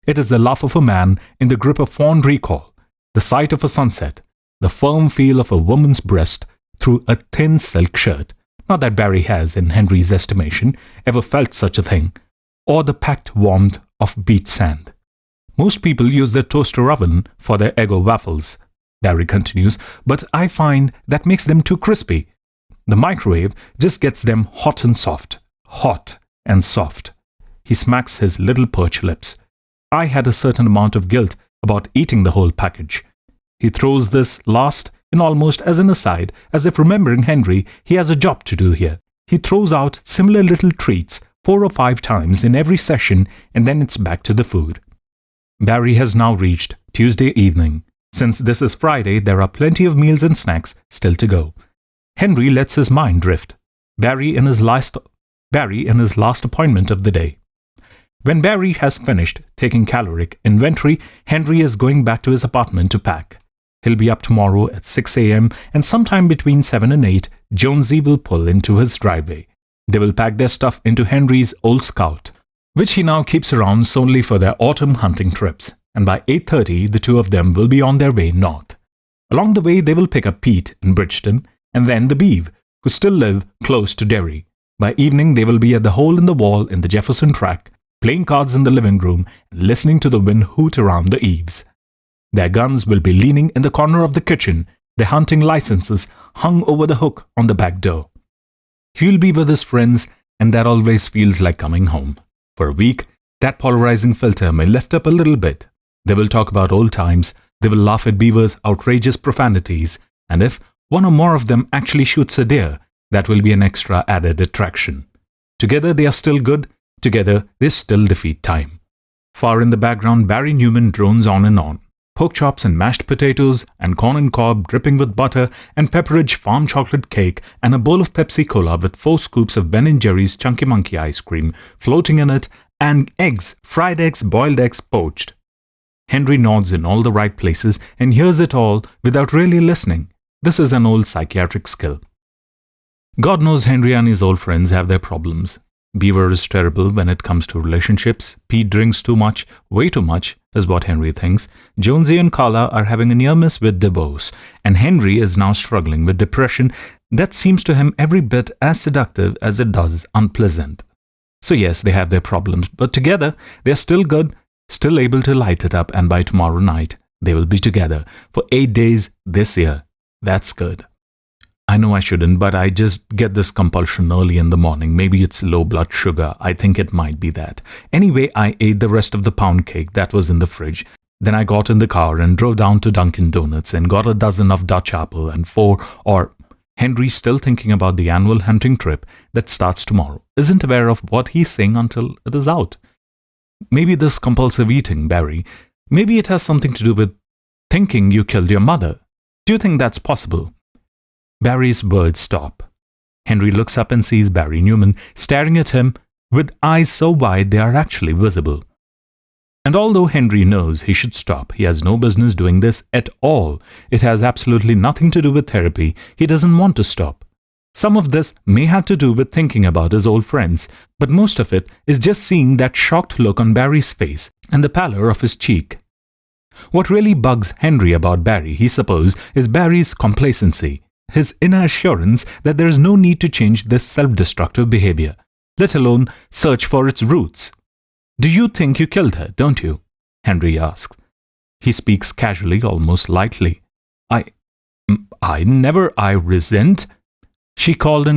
It is the laugh of a man in the grip of fond recall, the sight of a sunset, the firm feel of a woman's breast through a thin silk shirt. Not that Barry has, in Henry's estimation, ever felt such a thing, or the packed warmth of beach sand. Most people use their toaster oven for their Eggo waffles, Barry continues, but I find that makes them too crispy. The microwave just gets them hot and soft. Hot and soft. He smacks his little perch lips. I had a certain amount of guilt about eating the whole package. He throws this last in almost as an aside, as if remembering Henry, he has a job to do here. He throws out similar little treats 4 or 5 times in every session, and then it's back to the food. Barry has now reached Tuesday evening. Since this is Friday, there are plenty of meals and snacks still to go. Henry lets his mind drift. Barry in his last appointment of the day. When Barry has finished taking caloric inventory, Henry is going back to his apartment to pack. He'll be up tomorrow at 6 a.m. and sometime between 7 and 8, Jonesy will pull into his driveway. They will pack their stuff into Henry's old Scout, which he now keeps around solely for their autumn hunting trips, and by 8:30 the 2 of them will be on their way north. Along the way they will pick up Pete in Bridgeton, and then the Beeve, who still live close to Derry. By evening they will be at the hole in the wall in the Jefferson track, playing cards in the living room and listening to the wind hoot around the eaves. Their guns will be leaning in the corner of the kitchen, their hunting licenses hung over the hook on the back door. He'll be with his friends, and that always feels like coming home. For a week, that polarizing filter may lift up a little bit. They will talk about old times, they will laugh at Beaver's outrageous profanities, and if one or more of them actually shoots a deer, that will be an extra added attraction. Together they are still good, together they still defeat time. Far in the background, Barry Newman drones on and on. Pork chops and mashed potatoes and corn and cob dripping with butter and Pepperidge Farm chocolate cake and a bowl of Pepsi Cola with 4 scoops of Ben & Jerry's Chunky Monkey ice cream floating in it, and eggs, fried eggs, boiled eggs, poached. Henry nods in all the right places and hears it all without really listening. This is an old psychiatric skill. God knows Henry and his old friends have their problems. Beaver is terrible when it comes to relationships. Pete drinks too much, way too much, is what Henry thinks. Jonesy and Carla are having a near miss with divorce, and Henry is now struggling with depression that seems to him every bit as seductive as it does unpleasant. So yes, they have their problems, but together they're still good, still able to light it up, and by tomorrow night they will be together for 8 days this year. That's good. I know I shouldn't, but I just get this compulsion early in the morning. Maybe it's low blood sugar. I think it might be that. Anyway, I ate the rest of the pound cake that was in the fridge. Then I got in the car and drove down to Dunkin' Donuts and got a dozen of Dutch apple and 4 or... Henry's still thinking about the annual hunting trip that starts tomorrow. Isn't aware of what he's saying until it is out. Maybe this compulsive eating, Barry, maybe it has something to do with thinking you killed your mother. Do you think that's possible? Barry's words stop. Henry looks up and sees Barry Newman staring at him with eyes so wide they are actually visible. And although Henry knows he should stop, he has no business doing this at all. It has absolutely nothing to do with therapy. He doesn't want to stop. Some of this may have to do with thinking about his old friends, but most of it is just seeing that shocked look on Barry's face and the pallor of his cheek. What really bugs Henry about Barry, he supposes, is Barry's complacency. His inner assurance that there is no need to change this self-destructive behavior, let alone search for its roots. Do you think you killed her, don't you? Henry asks. He speaks casually, almost lightly. I resent. She called,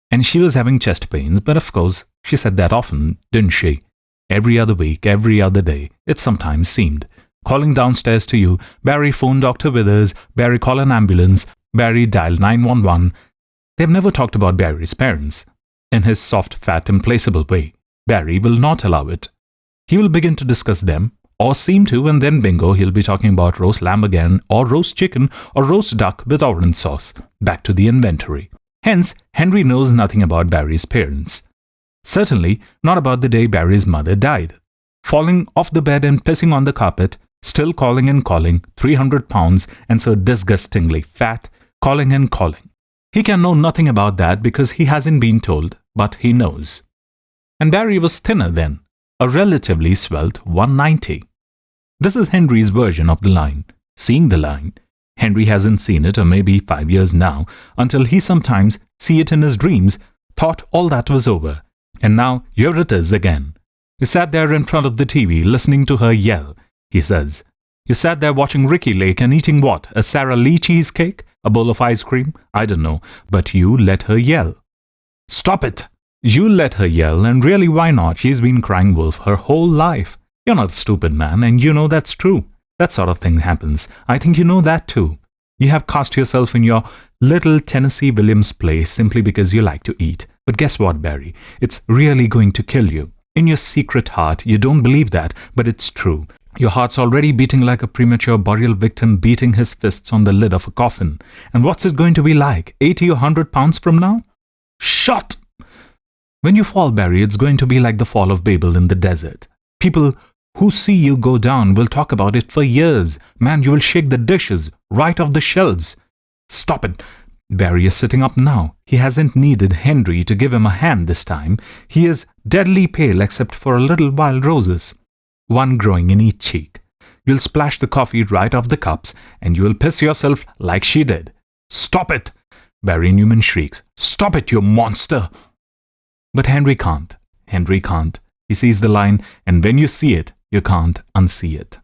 and she was having chest pains, but of course, she said that often, didn't she? Every other week, every other day, it sometimes seemed. Calling downstairs to you, Barry phoned Dr. Withers, Barry call an ambulance, Barry dialed 911. They've never talked about Barry's parents. In his soft, fat, implacable way, Barry will not allow it. He will begin to discuss them, or seem to, and then bingo, he'll be talking about roast lamb again, or roast chicken, or roast duck with orange sauce. Back to the inventory. Hence, Henry knows nothing about Barry's parents. Certainly not about the day Barry's mother died. Falling off the bed and pissing on the carpet, still calling and calling, 300 pounds, and so disgustingly fat, calling and calling. He can know nothing about that because he hasn't been told, but he knows. And Barry was thinner then, a relatively svelte 190. This is Henry's version of the line. Seeing the line. Henry hasn't seen it, or maybe 5 years now, until he sometimes see it in his dreams, thought all that was over. And now here it is again. You sat there in front of the TV listening to her yell, he says. You sat there watching Ricky Lake and eating what? A Sara Lee cheesecake? A bowl of ice cream? I don't know. But you let her yell. Stop it! You let her yell, and really why not? She's been crying wolf her whole life. You're not a stupid man, and you know that's true. That sort of thing happens. I think you know that too. You have cast yourself in your little Tennessee Williams place simply because you like to eat. But guess what, Barry? It's really going to kill you. In your secret heart, you don't believe that, but it's true. Your heart's already beating like a premature burial victim beating his fists on the lid of a coffin. And what's it going to be like, 80 or 100 pounds from now? Shut! When you fall, Barry, it's going to be like the fall of Babel in the desert. People who see you go down will talk about it for years. Man, you will shake the dishes right off the shelves. Stop it. Barry is sitting up now. He hasn't needed Henry to give him a hand this time. He is deadly pale except for a little wild roses. One growing in each cheek. You'll splash the coffee right off the cups, and you'll piss yourself like she did. Stop it! Barry Newman shrieks. Stop it, you monster! But Henry can't. Henry can't. He sees the line, and when you see it, you can't unsee it.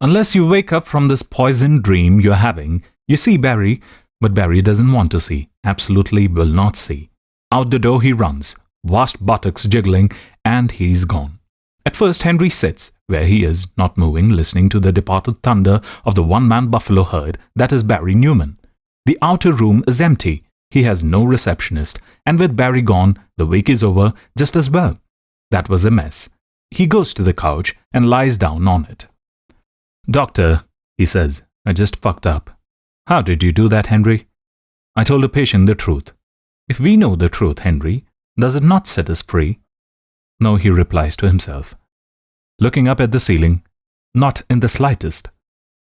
Unless you wake up from this poisoned dream you're having, you see Barry, but Barry doesn't want to see, absolutely will not see. Out the door he runs, vast buttocks jiggling, and he's gone. At first Henry sits, where he is, not moving, listening to the departed thunder of the one-man buffalo herd that is Barry Newman. The outer room is empty. He has no receptionist, and with Barry gone, the week is over just as well. That was a mess. He goes to the couch and lies down on it. "Doctor," he says, "I just fucked up." "How did you do that, Henry?" "I told a patient the truth." "If we know the truth, Henry, does it not set us free?" "No," he replies to himself, looking up at the ceiling. "Not in the slightest."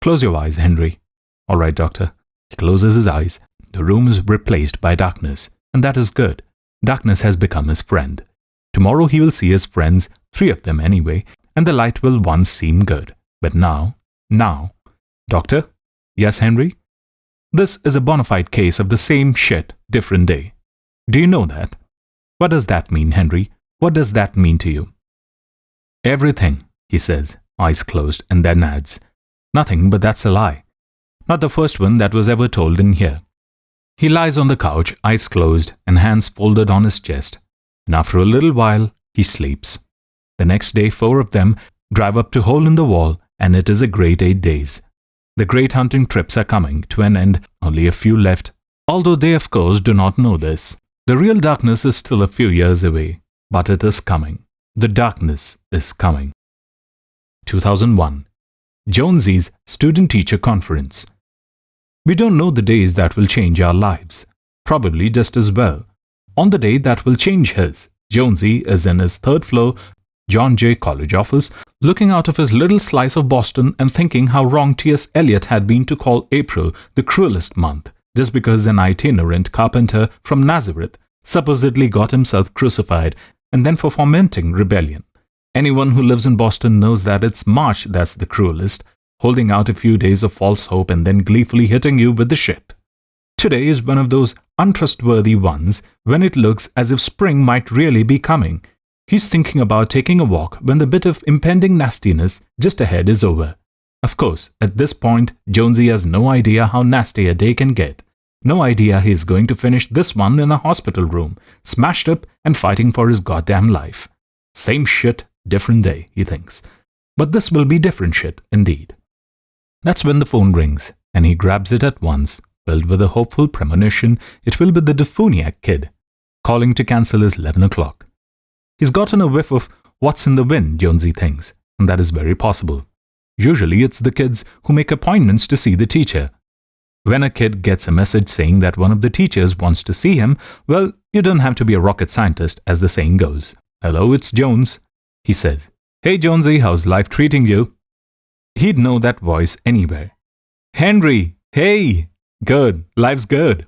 "Close your eyes, Henry." "All right, doctor." He closes his eyes. The room is replaced by darkness, and that is good. Darkness has become his friend. Tomorrow he will see his friends, 3 of them anyway, and the light will once seem good. But now, "Doctor?" "Yes, Henry?" "This is a bona fide case of the same shit, different day. Do you know that?" "What does that mean, Henry? What does that mean to you?" "Everything," he says, eyes closed, and then adds, "Nothing, but that's a lie. Not the first one that was ever told in here." He lies on the couch, eyes closed and hands folded on his chest, and after a little while, he sleeps. The next day, 4 of them drive up to Hole in the Wall, and it is a great 8 days. The great hunting trips are coming to an end, only a few left, although they of course do not know this. The real darkness is still a few years away, but it is coming. The darkness is coming. 2001. Jonesy's Student-Teacher Conference. We don't know the days that will change our lives. Probably just as well. On the day that will change his, Jonesy is in his 3rd floor John Jay College office, looking out of his little slice of Boston and thinking how wrong T.S. Eliot had been to call April the cruelest month, just because an itinerant carpenter from Nazareth supposedly got himself crucified, and then for fomenting rebellion. Anyone who lives in Boston knows that it's March that's the cruelest, holding out a few days of false hope and then gleefully hitting you with the shit. Today is one of those untrustworthy ones when it looks as if spring might really be coming. He's thinking about taking a walk when the bit of impending nastiness just ahead is over. Of course, at this point, Jonesy has no idea how nasty a day can get. No idea he's going to finish this one in a hospital room, smashed up and fighting for his goddamn life. Same shit, different day, he thinks. But this will be different shit, indeed. That's when the phone rings, and he grabs it at once, filled with a hopeful premonition it will be the Defuniak kid, calling to cancel his 11 o'clock. He's gotten a whiff of what's in the wind, Jonesy thinks, and that is very possible. Usually it's the kids who make appointments to see the teacher. When a kid gets a message saying that one of the teachers wants to see him, well, you don't have to be a rocket scientist, as the saying goes. "Hello, it's Jones," he says. "Hey Jonesy, how's life treating you?" He'd know that voice anywhere. "Henry, hey! Good, life's good."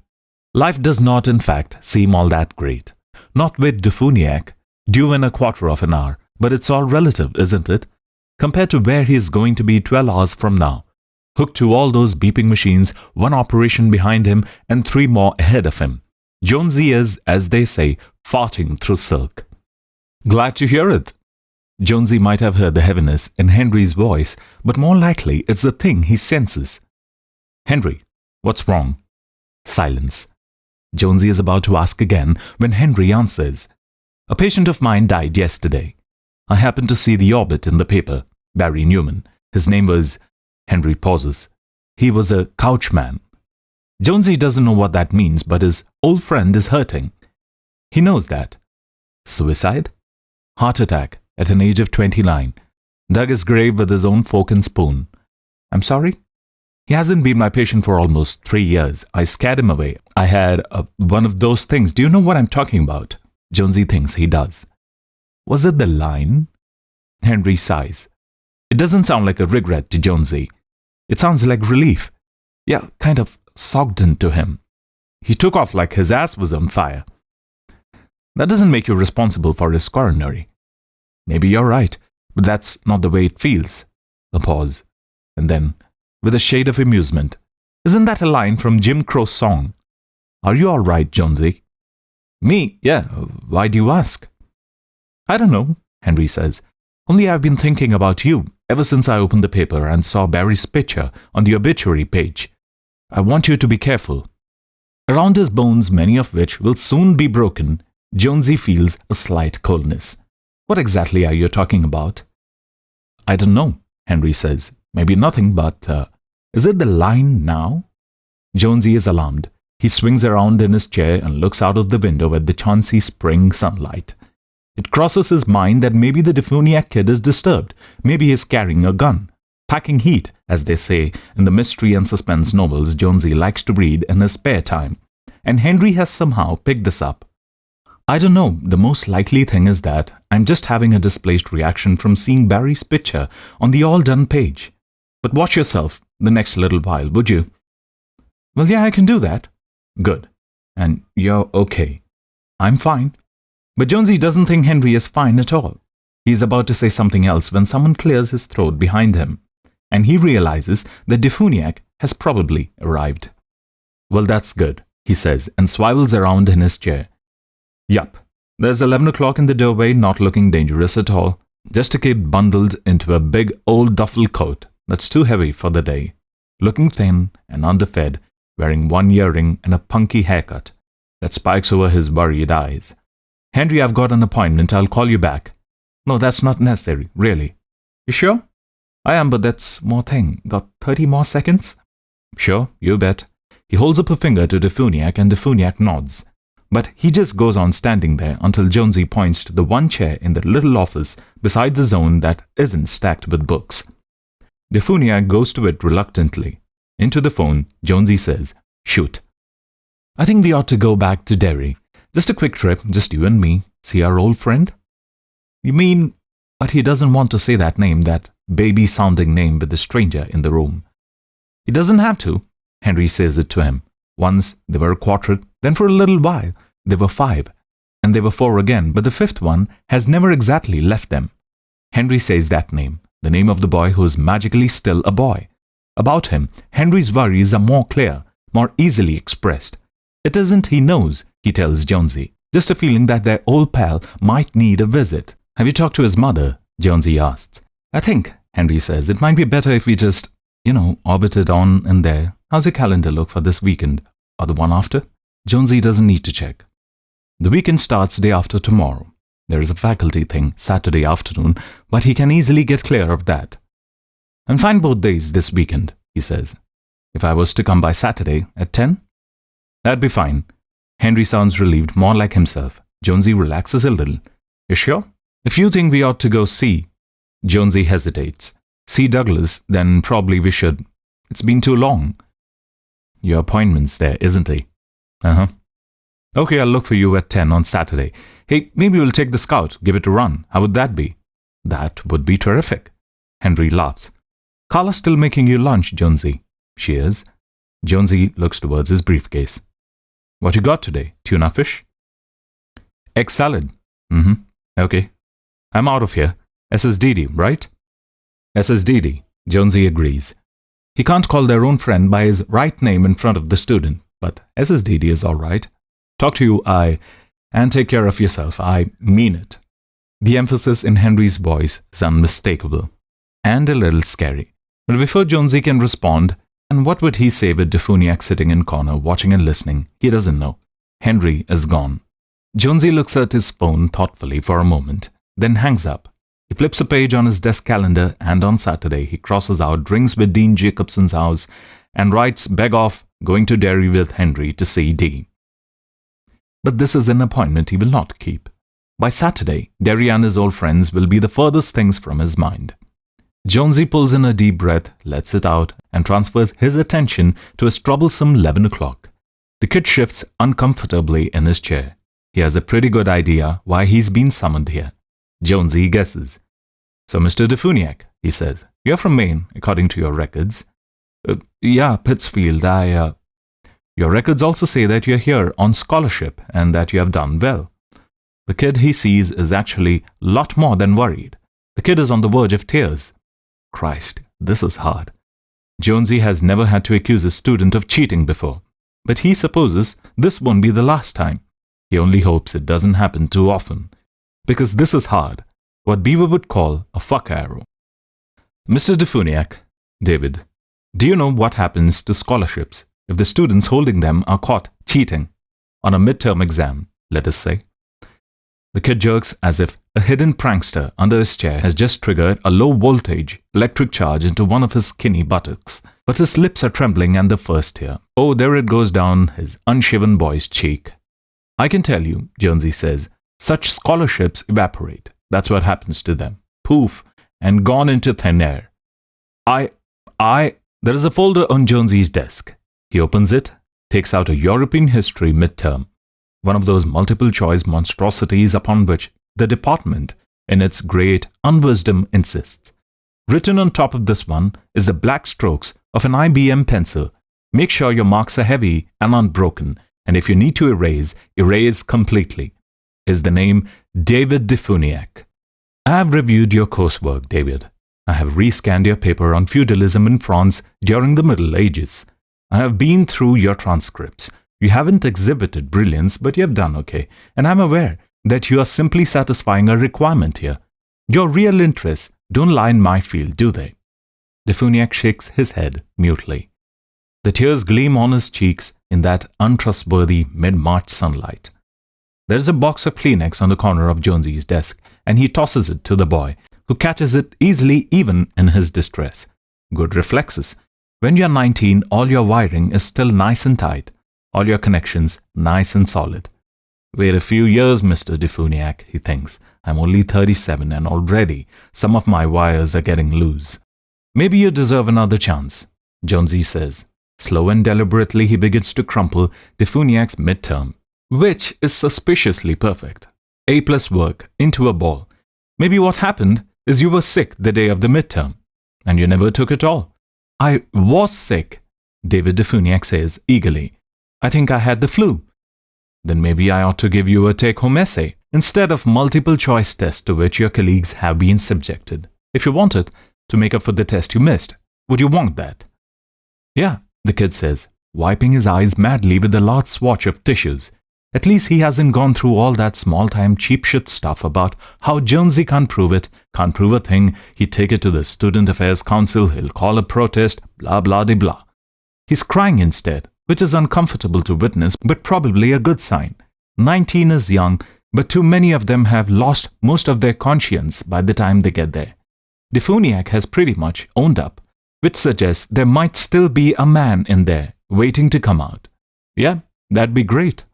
Life does not, in fact, seem all that great. Not with Defuniak, due in a quarter of an hour, but it's all relative, isn't it? Compared to where he is going to be 12 hours from now. Hooked to all those beeping machines, 1 operation behind him and 3 more ahead of him. Jonesy is, as they say, farting through silk. "Glad to hear it." Jonesy might have heard the heaviness in Henry's voice, but more likely it's the thing he senses. "Henry, what's wrong?" Silence. Jonesy is about to ask again when Henry answers. "A patient of mine died yesterday. I happened to see the obit in the paper. Barry Newman. His name was..." Henry pauses. "He was a couchman." Jonesy doesn't know what that means, but his old friend is hurting. He knows that. Suicide? Heart attack at an age of 29. Dug his grave with his own fork and spoon. "I'm sorry?" "He hasn't been my patient for almost 3 years. I scared him away. I had one of those things. Do you know what I'm talking about?" Jonesy thinks he does. "Was it the line?" Henry sighs. It doesn't sound like a regret to Jonesy. It sounds like relief. Yeah, kind of sogden to him. He took off like his ass was on fire. That doesn't make you responsible for his coronary. Maybe you're right, but that's not the way it feels. A pause. And then, with a shade of amusement, "Isn't that a line from Jim Crow's song? Are you all right, Jonesy?" "Me? Yeah. Why do you ask?" "I don't know. Henry says. "Only I've been thinking about you ever since I opened the paper and saw Barry's picture on the obituary page. I want you to be careful." Around his bones, many of which will soon be broken, Jonesy feels a slight coldness. "What exactly are you talking about?" "I don't know," Henry says. "Maybe nothing, but is it the line now?" Jonesy is alarmed. He swings around in his chair and looks out of the window at the chancy spring sunlight. It crosses his mind that maybe the demoniac kid is disturbed. Maybe he's carrying a gun. Packing heat, as they say in the mystery and suspense novels Jonesy likes to read in his spare time. And Henry has somehow picked this up. "I don't know, the most likely thing is that I'm just having a displaced reaction from seeing Barry's picture on the all-done page. But watch yourself the next little while, would you?" "Well, yeah, I can do that." "Good. And you're okay." "I'm fine." But Jonesy doesn't think Henry is fine at all. He's about to say something else when someone clears his throat behind him, and he realizes that Defuniak has probably arrived. "Well, that's good," he says, and swivels around in his chair. "Yup, there's 11 o'clock in the doorway, not looking dangerous at all. Just a kid bundled into a big old duffel coat that's too heavy for the day, looking thin and underfed, wearing one earring and a punky haircut that spikes over his worried eyes. Henry, I've got an appointment. I'll call you back." "No, that's not necessary, really." "You sure?" "I am, but that's more thing. Got 30 more seconds?" "Sure, you bet." He holds up a finger to Defuniak and Defuniak nods. But he just goes on standing there until Jonesy points to the one chair in the little office beside the zone that isn't stacked with books. Defuniak goes to it reluctantly. Into the phone, Jonesy says, "Shoot." "I think we ought to go back to Derry. Just a quick trip, just you and me. See our old friend." "You mean..." But he doesn't want to say that name, that baby-sounding name with the stranger in the room. "He doesn't have to." Henry says it to him. Once they were a quartet, then for a little while they were 5, and they were 4 again, but the 5th one has never exactly left them. Henry says that name, the name of the boy who is magically still a boy. About him, Henry's worries are more clear, more easily expressed. It isn't he knows, he tells Jonesy, just a feeling that their old pal might need a visit. "Have you talked to his mother?" Jonesy asks. "I think," Henry says, "it might be better if we just, orbited on in there. How's your calendar look for this weekend? Or the one after?" Jonesy doesn't need to check. The weekend starts day after tomorrow. There is a faculty thing Saturday afternoon, but he can easily get clear of that. "I'm fine both days this weekend," he says. "If I was to come by Saturday at 10? "That'd be fine." Henry sounds relieved, more like himself. Jonesy relaxes a little. "You sure?" "If you think we ought to go see..." Jonesy hesitates. "See Douglas, then probably we should. It's been too long." "Your appointment's there, isn't he?" "Uh-huh." "Okay, I'll look for you at 10 on Saturday. Hey, maybe we'll take the Scout, give it a run. How would that be?" "That would be terrific." Henry laughs. "Carla's still making you lunch, Jonesy." "She is." Jonesy looks towards his briefcase. "What you got today? Tuna fish?" "Egg salad." "Mm-hmm. Okay. I'm out of here. SSDD, right?" "SSDD." Jonesy agrees. He can't call their own friend by his right name in front of the student, but SSDD is all right. "Talk to you, and take care of yourself. I mean it." The emphasis in Henry's voice is unmistakable and a little scary. But before Jonesy can respond, and what would he say with Defuniak sitting in corner watching and listening, he doesn't know. Henry is gone. Jonesy looks at his phone thoughtfully for a moment, then hangs up. He flips a page on his desk calendar, and on Saturday he crosses out drinks with Dean Jacobson's house and writes beg off going to Derry with Henry to see D. But this is an appointment he will not keep. By Saturday, Derry and his old friends will be the furthest things from his mind. Jonesy pulls in a deep breath, lets it out, and transfers his attention to his troublesome 11 o'clock. The kid shifts uncomfortably in his chair. He has a pretty good idea why he's been summoned here. Jonesy guesses. "So, Mr. Defuniak," he says, "you're from Maine, according to your records." Yeah, Pittsfield, Your records also say that you're here on scholarship and that you have done well." The kid he sees is actually a lot more than worried. The kid is on the verge of tears. Christ, this is hard. Jonesy has never had to accuse a student of cheating before, but he supposes this won't be the last time. He only hopes it doesn't happen too often, because this is hard. what Beaver would call a fuck arrow. Mr. Defuniak, David, do you know what happens to scholarships if the students holding them are caught cheating on a midterm exam, let us say? The kid jerks as if a hidden prankster under his chair has just triggered a low-voltage electric charge into one of his skinny buttocks, but his lips are trembling and the first tear, oh, there it goes down his unshaven boy's cheek. I can tell you, Jonesy says, such scholarships evaporate. That's what happens to them. Poof, and gone into thin air. There is a folder on Jonesy's desk. He opens it, takes out a European history midterm, one of those multiple-choice monstrosities upon which the department, in its great unwisdom, insists. Written on top of this one is the black strokes of an IBM pencil. Make sure your marks are heavy and unbroken, and if you need to erase completely. Is the name David Defuniak. I have reviewed your coursework, David. I have rescanned your paper on feudalism in France during the Middle Ages. I have been through your transcripts. You haven't exhibited brilliance, but you have done okay, and I'm aware that you are simply satisfying a requirement here. Your real interests don't lie in my field, do they? Defuniak shakes his head mutely. The tears gleam on his cheeks in that untrustworthy mid-March sunlight. There's a box of Kleenex on the corner of Jonesy's desk, and he tosses it to the boy, who catches it easily even in his distress. Good reflexes. When you're 19, all your wiring is still nice and tight. All your connections nice and solid. Wait a few years, Mr. Defuniak, he thinks. I'm only 37 and already some of my wires are getting loose. Maybe you deserve another chance, Jonesy says. Slow and deliberately he begins to crumple Defuniak's midterm, which is suspiciously perfect. A+ work into a ball. Maybe what happened is you were sick the day of the midterm, and you never took it all. I was sick, David Defuniak says eagerly. I think I had the flu. Then maybe I ought to give you a take-home essay instead of multiple-choice test to which your colleagues have been subjected. If you want it, to make up for the test you missed. Would you want that? Yeah, the kid says, wiping his eyes madly with a large swatch of tissues. At least he hasn't gone through all that small-time cheap shit stuff about how Jonesy can't prove a thing, he'd take it to the Student Affairs Council, he'll call a protest, blah blah de blah. He's crying instead, which is uncomfortable to witness, but probably a good sign. 19 is young, but too many of them have lost most of their conscience by the time they get there. Defuniak has pretty much owned up, which suggests there might still be a man in there waiting to come out. Yeah, that'd be great.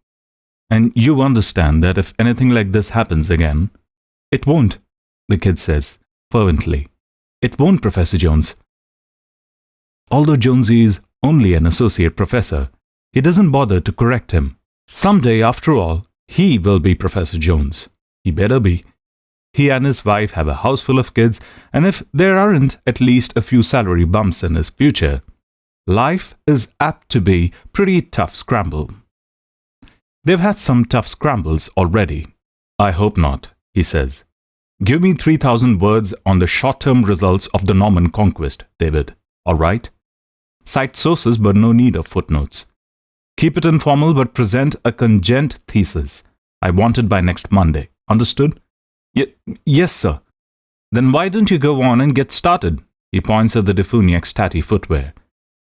And you understand that if anything like this happens again, it won't, the kid says fervently. It won't, Professor Jones. Although Jonesy is only an associate professor, he doesn't bother to correct him. Someday, after all, he will be Professor Jones. He better be. He and his wife have a house full of kids, and if there aren't at least a few salary bumps in his future, life is apt to be pretty tough scramble. They've had some tough scrambles already. I hope not, he says. Give me 3,000 words on the short-term results of the Norman conquest, David. All right? Cite sources but no need of footnotes. Keep it informal but present a cogent thesis. I want it by next Monday. Understood? Yes, sir. Then why don't you go on and get started? He points at the Defuniak's tatty footwear.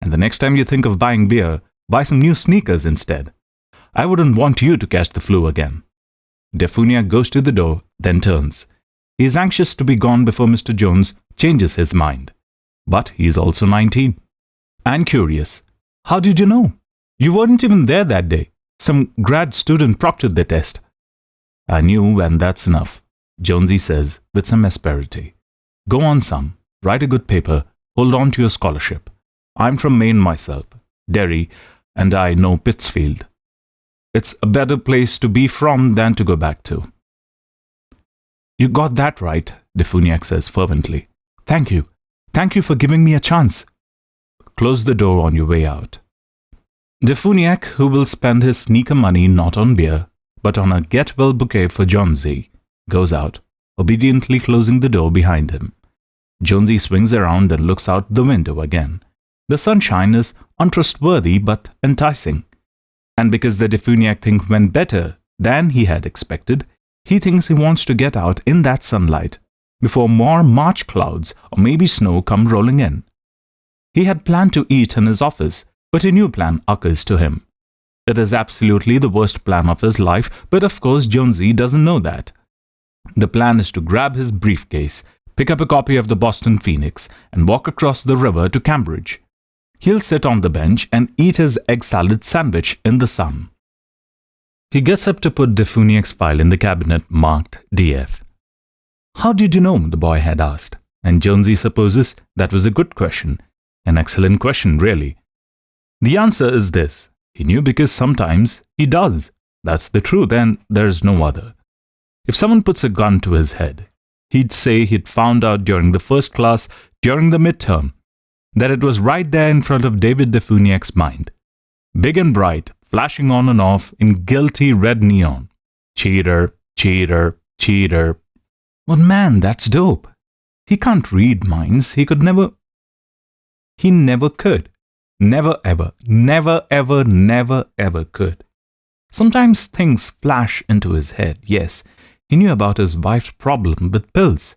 And the next time you think of buying beer, buy some new sneakers instead. I wouldn't want you to catch the flu again. Defuniak goes to the door, then turns. He is anxious to be gone before Mr. Jones changes his mind. But he is also 19. And curious. How did you know? You weren't even there that day. Some grad student proctored the test. I knew, and that's enough, Jonesy says with some asperity. Go on, son. Write a good paper. Hold on to your scholarship. I'm from Maine myself, Derry, and I know Pittsfield. It's a better place to be from than to go back to. You got that right, Defuniak says fervently. Thank you. Thank you for giving me a chance. Close the door on your way out. Defuniak, who will spend his sneaker money not on beer, but on a get-well bouquet for Jonesy, goes out, obediently closing the door behind him. Jonesy swings around and looks out the window again. The sunshine is untrustworthy but enticing. And because the Defuniak thing went better than he had expected, he thinks he wants to get out in that sunlight before more March clouds or maybe snow come rolling in. He had planned to eat in his office, but a new plan occurs to him. It is absolutely the worst plan of his life, but of course Jonesy doesn't know that. The plan is to grab his briefcase, pick up a copy of the Boston Phoenix, and walk across the river to Cambridge. He'll sit on the bench and eat his egg salad sandwich in the sun. He gets up to put Defuniak's file in the cabinet marked DF. "How did you know?" the boy had asked, and Jonesy supposes that was a good question. An excellent question, really. The answer is this: he knew because sometimes he does. That's the truth, and there's no other. If someone puts a gun to his head, he'd say he'd found out during the first class, during the midterm, that it was right there in front of David Defuniak's mind. Big and bright, flashing on and off in guilty red neon. Cheater, cheater, cheater. But man, that's dope. He can't read minds. He never could. Never ever, never ever, never ever could. Sometimes things flash into his head. Yes, he knew about his wife's problem with pills.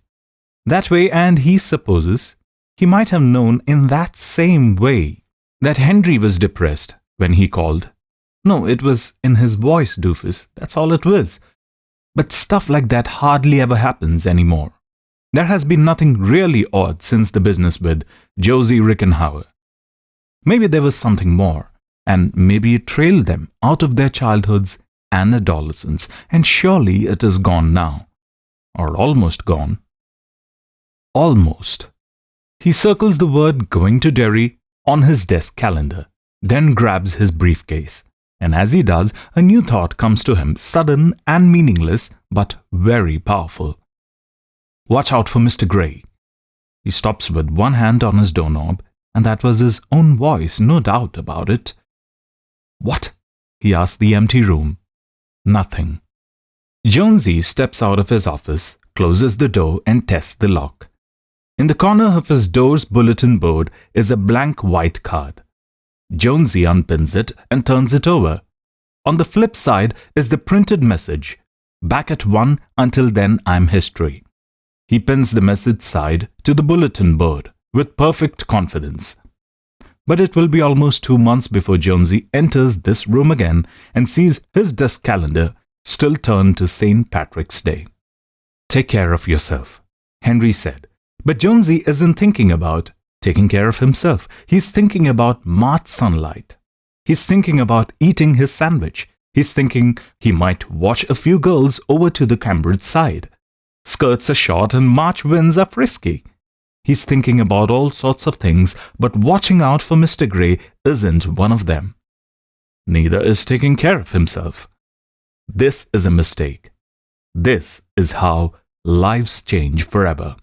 That way, and he supposes he might have known in that same way that Henry was depressed when he called. No, it was in his voice, doofus. That's all it was. But stuff like that hardly ever happens anymore. There has been nothing really odd since the business with Josie Rickenhauer. Maybe there was something more, and maybe it trailed them out of their childhoods and adolescence, and surely it is gone now. Or almost gone. Almost. He circles the word "going to Derry" on his desk calendar, then grabs his briefcase. And as he does, a new thought comes to him, sudden and meaningless, but very powerful. Watch out for Mr. Gray. He stops with one hand on his doorknob, and that was his own voice, no doubt about it. What? He asks the empty room. Nothing. Jonesy steps out of his office, closes the door, and tests the lock. In the corner of his door's bulletin board is a blank white card. Jonesy unpins it and turns it over. On the flip side is the printed message, "Back at 1, until then I'm history." He pins the message side to the bulletin board with perfect confidence. But it will be almost 2 months before Jonesy enters this room again and sees his desk calendar still turned to St. Patrick's Day. "Take care of yourself," Henry said. But Jonesy isn't thinking about taking care of himself. He's thinking about March sunlight. He's thinking about eating his sandwich. He's thinking he might watch a few girls over to the Cambridge side. Skirts are short and March winds are frisky. He's thinking about all sorts of things, but watching out for Mr. Gray isn't one of them. Neither is taking care of himself. This is a mistake. This is how lives change forever.